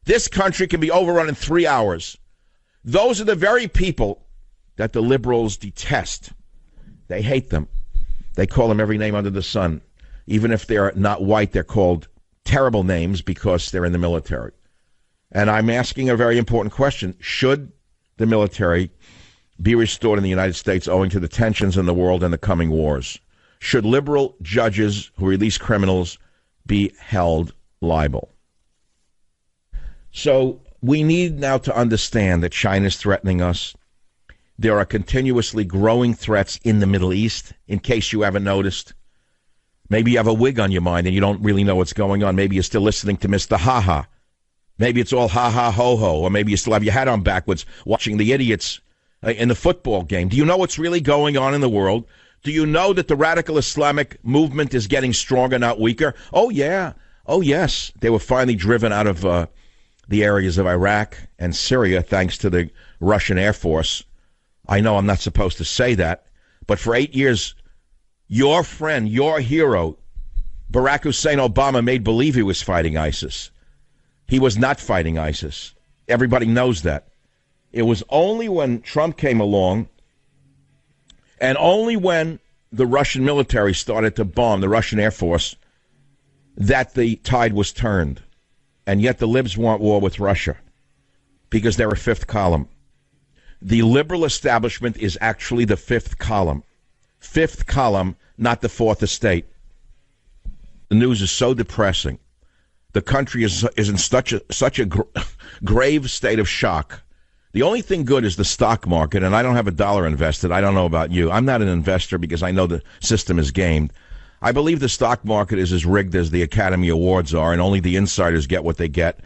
this country can be overrun in 3 hours. Those are the very people that the liberals detest. They hate them. They call them every name under the sun. Even if they're not white, they're called terrible names because they're in the military. And I'm asking a very important question. Should the military be restored in the United States owing to the tensions in the world and the coming wars? Should liberal judges who release criminals be held liable? So we need now to understand that China is threatening us. There are continuously growing threats in the Middle East, in case you haven't noticed. Maybe you have a wig on your mind and you don't really know what's going on. Maybe you're still listening to Mr. Ha-Ha. Maybe it's all ha-ha, ho-ho. Or maybe you still have your hat on backwards watching the idiots in the football game. Do you know what's really going on in the world? Do you know that the radical Islamic movement is getting stronger, not weaker? Oh, yeah. Oh, yes. They were finally driven out of the areas of Iraq and Syria thanks to the Russian Air Force. I know I'm not supposed to say that, but for 8 years, your friend, your hero, Barack Hussein Obama, made believe he was fighting ISIS. He was not fighting ISIS. Everybody knows that. It was only when Trump came along and only when the Russian military started to bomb the Russian Air Force that the tide was turned. And yet the libs want war with Russia because they're a fifth column. The liberal establishment is actually the fifth column. Fifth column, not the fourth estate. The news is so depressing. The country is in such a grave state of shock. The only thing good is the stock market, and I don't have a dollar invested. I don't know about you. I'm not an investor because I know the system is gamed. I believe the stock market is as rigged as the Academy Awards are, and only the insiders get what they get,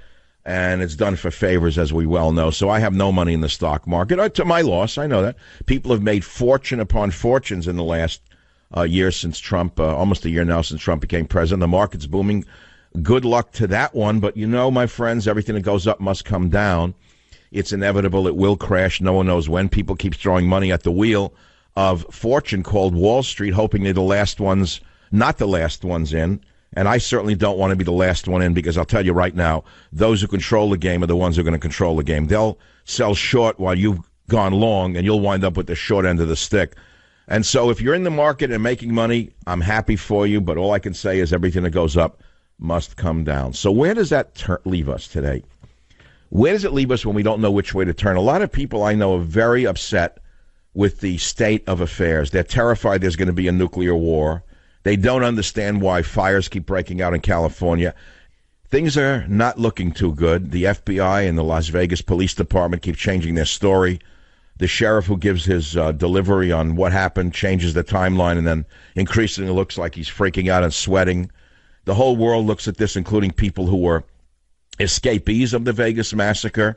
and it's done for favors, as we well know. So I have no money in the stock market, to my loss. I know that. People have made fortune upon fortunes in the last year since Trump, almost a year now since Trump became president. The market's booming. Good luck to that one. But you know, my friends, everything that goes up must come down. It's inevitable. It will crash. No one knows when. People keep throwing money at the wheel. of fortune called Wall Street, hoping they're the last ones, not the last ones in. And I certainly don't want to be the last one in, because I'll tell you right now, those who control the game are the ones who are going to control the game. They'll sell short while you've gone long, and you'll wind up with the short end of the stick. And so if you're in the market and making money, I'm happy for you, but all I can say is everything that goes up must come down. So where does that leave us today? Where does it leave us when we don't know which way to turn? A lot of people I know are very upset with the state of affairs. They're terrified there's going to be a nuclear war. They don't understand why fires keep breaking out in California. Things are not looking too good. The FBI and the Las Vegas Police Department keep changing their story. The sheriff who gives his delivery on what happened changes the timeline, and then increasingly looks like he's freaking out and sweating. The whole world looks at this, including people who were escapees of the Vegas massacre,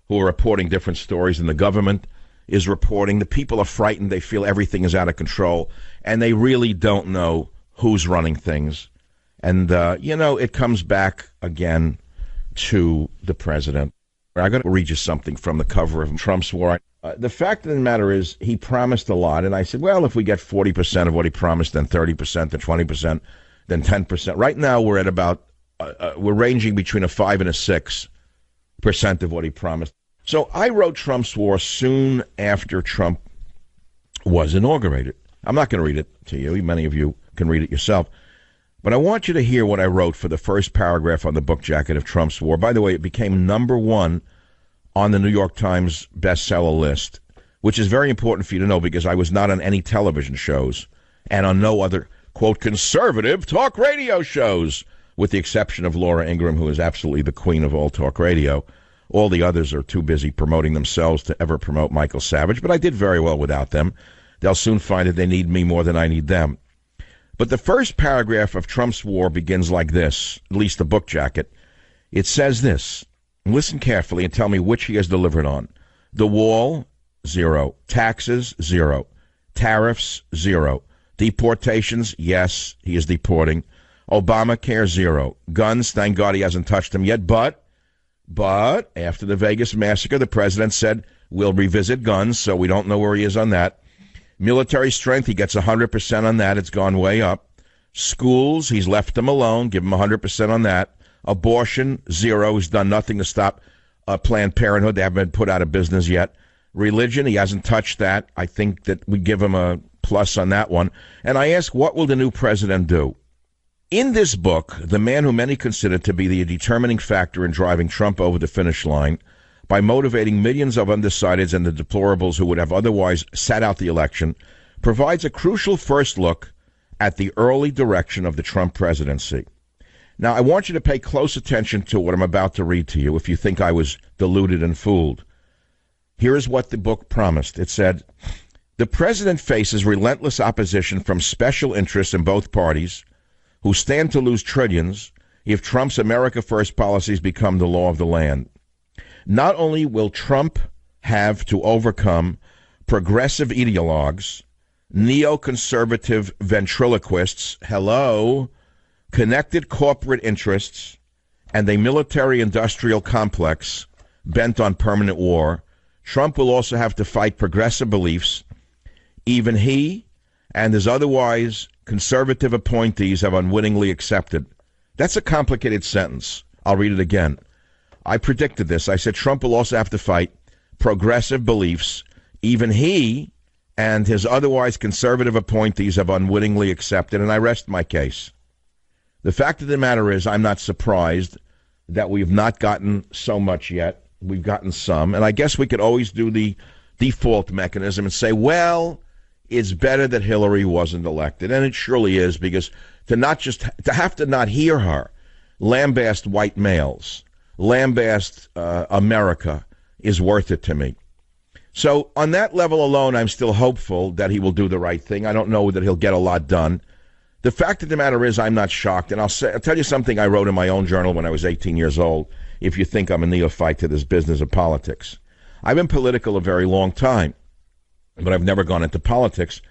who are reporting different stories than the government is reporting. The people are frightened. They feel everything is out of control, and they really don't know who's running things. And, it comes back again to the president. I'm going to read you something from the cover of Trump's War. The fact of the matter is he promised a lot, and I said, well, if we get 40% of what he promised, then 30%, then 20%, then 10%. Right now we're at about, we're ranging between a 5 and a 6% of what he promised. So I wrote Trump's War soon after Trump was inaugurated. I'm not going to read it to you. Many of you can read it yourself. But I want you to hear what I wrote for the first paragraph on the book jacket of Trump's War. By the way, it became #1 on the New York Times bestseller list, which is very important for you to know, because I was not on any television shows and on no other, quote, conservative talk radio shows, with the exception of Laura Ingraham, who is absolutely the queen of all talk radio. All the others are too busy promoting themselves to ever promote Michael Savage, but I did very well without them. They'll soon find that they need me more than I need them. But the first paragraph of Trump's War begins like this, at least the book jacket. It says this. Listen carefully and tell me which he has delivered on. The wall, 0. Taxes, 0. Tariffs, 0. Deportations, yes, he is deporting. Obamacare, 0. Guns, thank God he hasn't touched them yet. But after the Vegas massacre, the president said, we'll revisit guns, so we don't know where he is on that. Military strength, he gets 100% on that. It's gone way up. Schools, he's left them alone. Give him 100% on that. Abortion, 0. He's done nothing to stop Planned Parenthood. They haven't been put out of business yet. Religion, he hasn't touched that. I think that we give him a plus on that one. And I ask, what will the new president do? In this book, the man who many consider to be the determining factor in driving Trump over the finish line by motivating millions of undecideds and the deplorables who would have otherwise sat out the election, provides a crucial first look at the early direction of the Trump presidency. Now, I want you to pay close attention to what I'm about to read to you if you think I was deluded and fooled. Here is what the book promised. It said, the president faces relentless opposition from special interests in both parties who stand to lose trillions if Trump's America First policies become the law of the land. Not only will Trump have to overcome progressive ideologues, neoconservative ventriloquists, connected corporate interests, and a military-industrial complex bent on permanent war, Trump will also have to fight progressive beliefs even he and his otherwise conservative appointees have unwittingly accepted. That's a complicated sentence. I'll read it again. I predicted this. I said Trump will also have to fight progressive beliefs even he and his otherwise conservative appointees have unwittingly accepted, and I rest my case. The fact of the matter is, I'm not surprised that we've not gotten so much yet. We've gotten some, and I guess we could always do the default mechanism and say, well, it's better that Hillary wasn't elected, and it surely is, because to have to not hear her lambast white males, lambast America, is worth it to me. So on that level alone, I'm still hopeful that he will do the right thing. I don't know that he'll get a lot done. The fact of the matter is, I'm not shocked, and I'll tell you something I wrote in my own journal when I was 18 years old, if you think I'm a neophyte to this business of politics. I've been political a very long time, but I've never gone into politics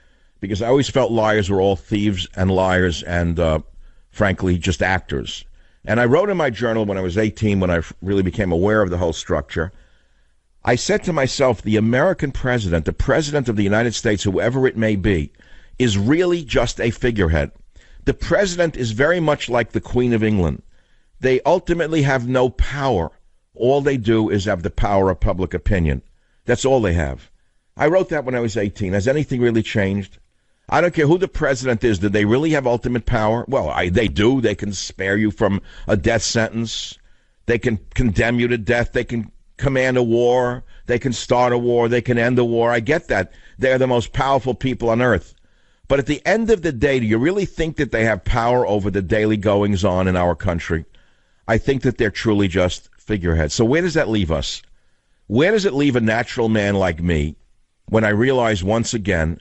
because I always felt liars were all thieves and liars and, frankly, just actors. And I wrote in my journal when I was 18, when I really became aware of the whole structure, I said to myself, the American president, the president of the United States, whoever it may be, is really just a figurehead. The president is very much like the Queen of England. They ultimately have no power. All they do is have the power of public opinion. That's all they have. I wrote that when I was 18. Has anything really changed? I don't care who the president is. Do they really have ultimate power? Well, they do. They can spare you from a death sentence. They can condemn you to death. They can command a war. They can start a war. They can end a war. I get that. They're the most powerful people on earth. But at the end of the day, do you really think that they have power over the daily goings-on in our country? I think that they're truly just figureheads. So where does that leave us? Where does it leave a natural man like me when I realize once again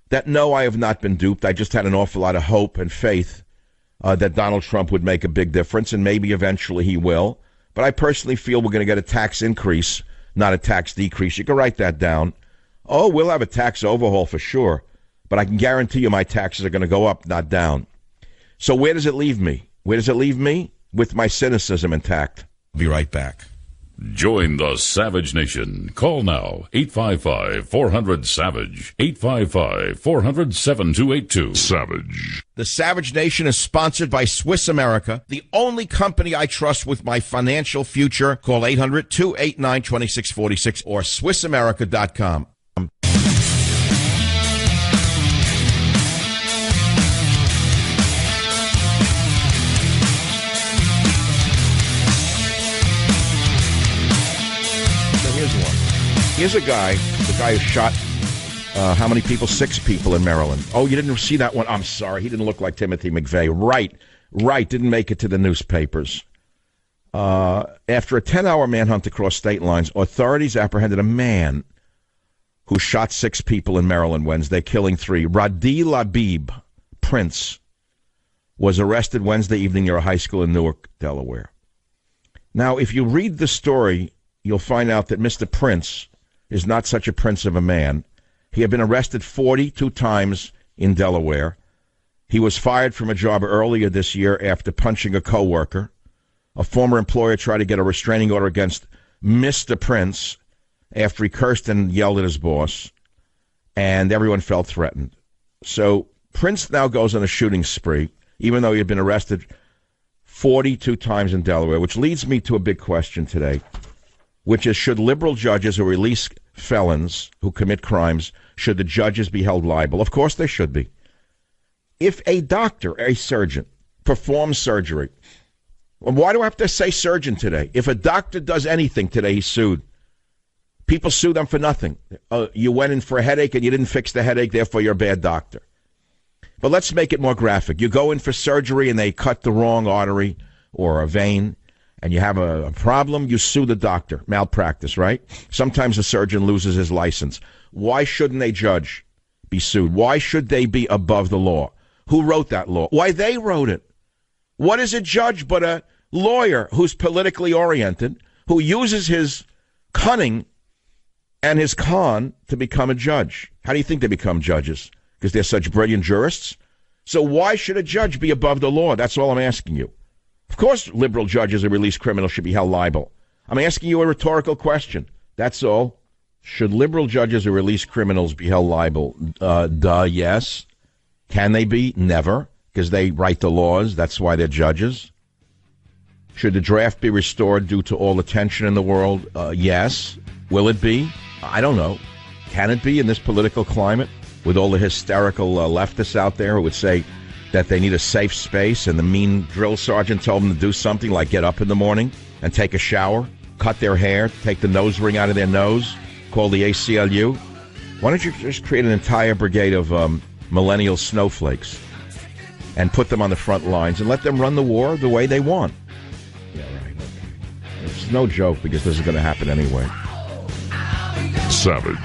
that, no, I have not been duped. I just had an awful lot of hope and faith that Donald Trump would make a big difference, and maybe eventually he will. But I personally feel we're going to get a tax increase, not a tax decrease. You can write that down. Oh, we'll have a tax overhaul for sure, but I can guarantee you my taxes are going to go up, not down. So where does it leave me? Where does it leave me? With my cynicism intact. Be right back. Join the Savage Nation. Call now, 855-400-SAVAGE, 855-400-7282. Savage. The Savage Nation is sponsored by Swiss America, the only company I trust with my financial future. Call 800-289-2646 or SwissAmerica.com. Here's a guy, the guy who shot, how many people? 6 people in Maryland. Oh, you didn't see that one? I'm sorry. He didn't look like Timothy McVeigh. Right. Didn't make it to the newspapers. After a 10-hour manhunt across state lines, authorities apprehended a man who shot 6 people in Maryland Wednesday, killing 3. Radi Labib Prince was arrested Wednesday evening near a high school in Newark, Delaware. Now, if you read the story, you'll find out that Mr. Prince is not such a prince of a man. He had been arrested 42 times in Delaware. He was fired from a job earlier this year after punching a coworker. A former employer tried to get a restraining order against Mr. Prince after he cursed and yelled at his boss, and everyone felt threatened. So Prince now goes on a shooting spree, even though he had been arrested 42 times in Delaware, which leads me to a big question today, which is, should liberal judges who release felons who commit crimes, should the judges be held liable? Of course they should be. If a doctor, a surgeon, performs surgery, why do I have to say surgeon today? If a doctor does anything today, he's sued. People sue them for nothing. You went in for a headache and you didn't fix the headache, therefore you're a bad doctor. But let's make it more graphic. You go in for surgery and they cut the wrong artery or a vein, and you have a problem, you sue the doctor. Malpractice, right? Sometimes a surgeon loses his license. Why shouldn't a judge be sued? Why should they be above the law? Who wrote that law? Why, they wrote it. What is a judge but a lawyer who's politically oriented, who uses his cunning and his con to become a judge? How do you think they become judges? Because they're such brilliant jurists? So why should a judge be above the law? That's all I'm asking you. Of course, liberal judges who release criminals should be held liable. I'm asking you a rhetorical question. That's all. Should liberal judges who release criminals be held liable? Yes. Can they be? Never, because they write the laws. That's why they're judges. Should the draft be restored due to all the tension in the world? Yes. Will it be? I don't know. Can it be in this political climate with all the hysterical leftists out there who would say that they need a safe space, and the mean drill sergeant told them to do something like get up in the morning and take a shower, cut their hair, take the nose ring out of their nose, call the ACLU? Why don't you just create an entire brigade of millennial snowflakes and put them on the front lines and let them run the war the way they want? Yeah, right. Okay. It's no joke, because this is going to happen anyway. Savage.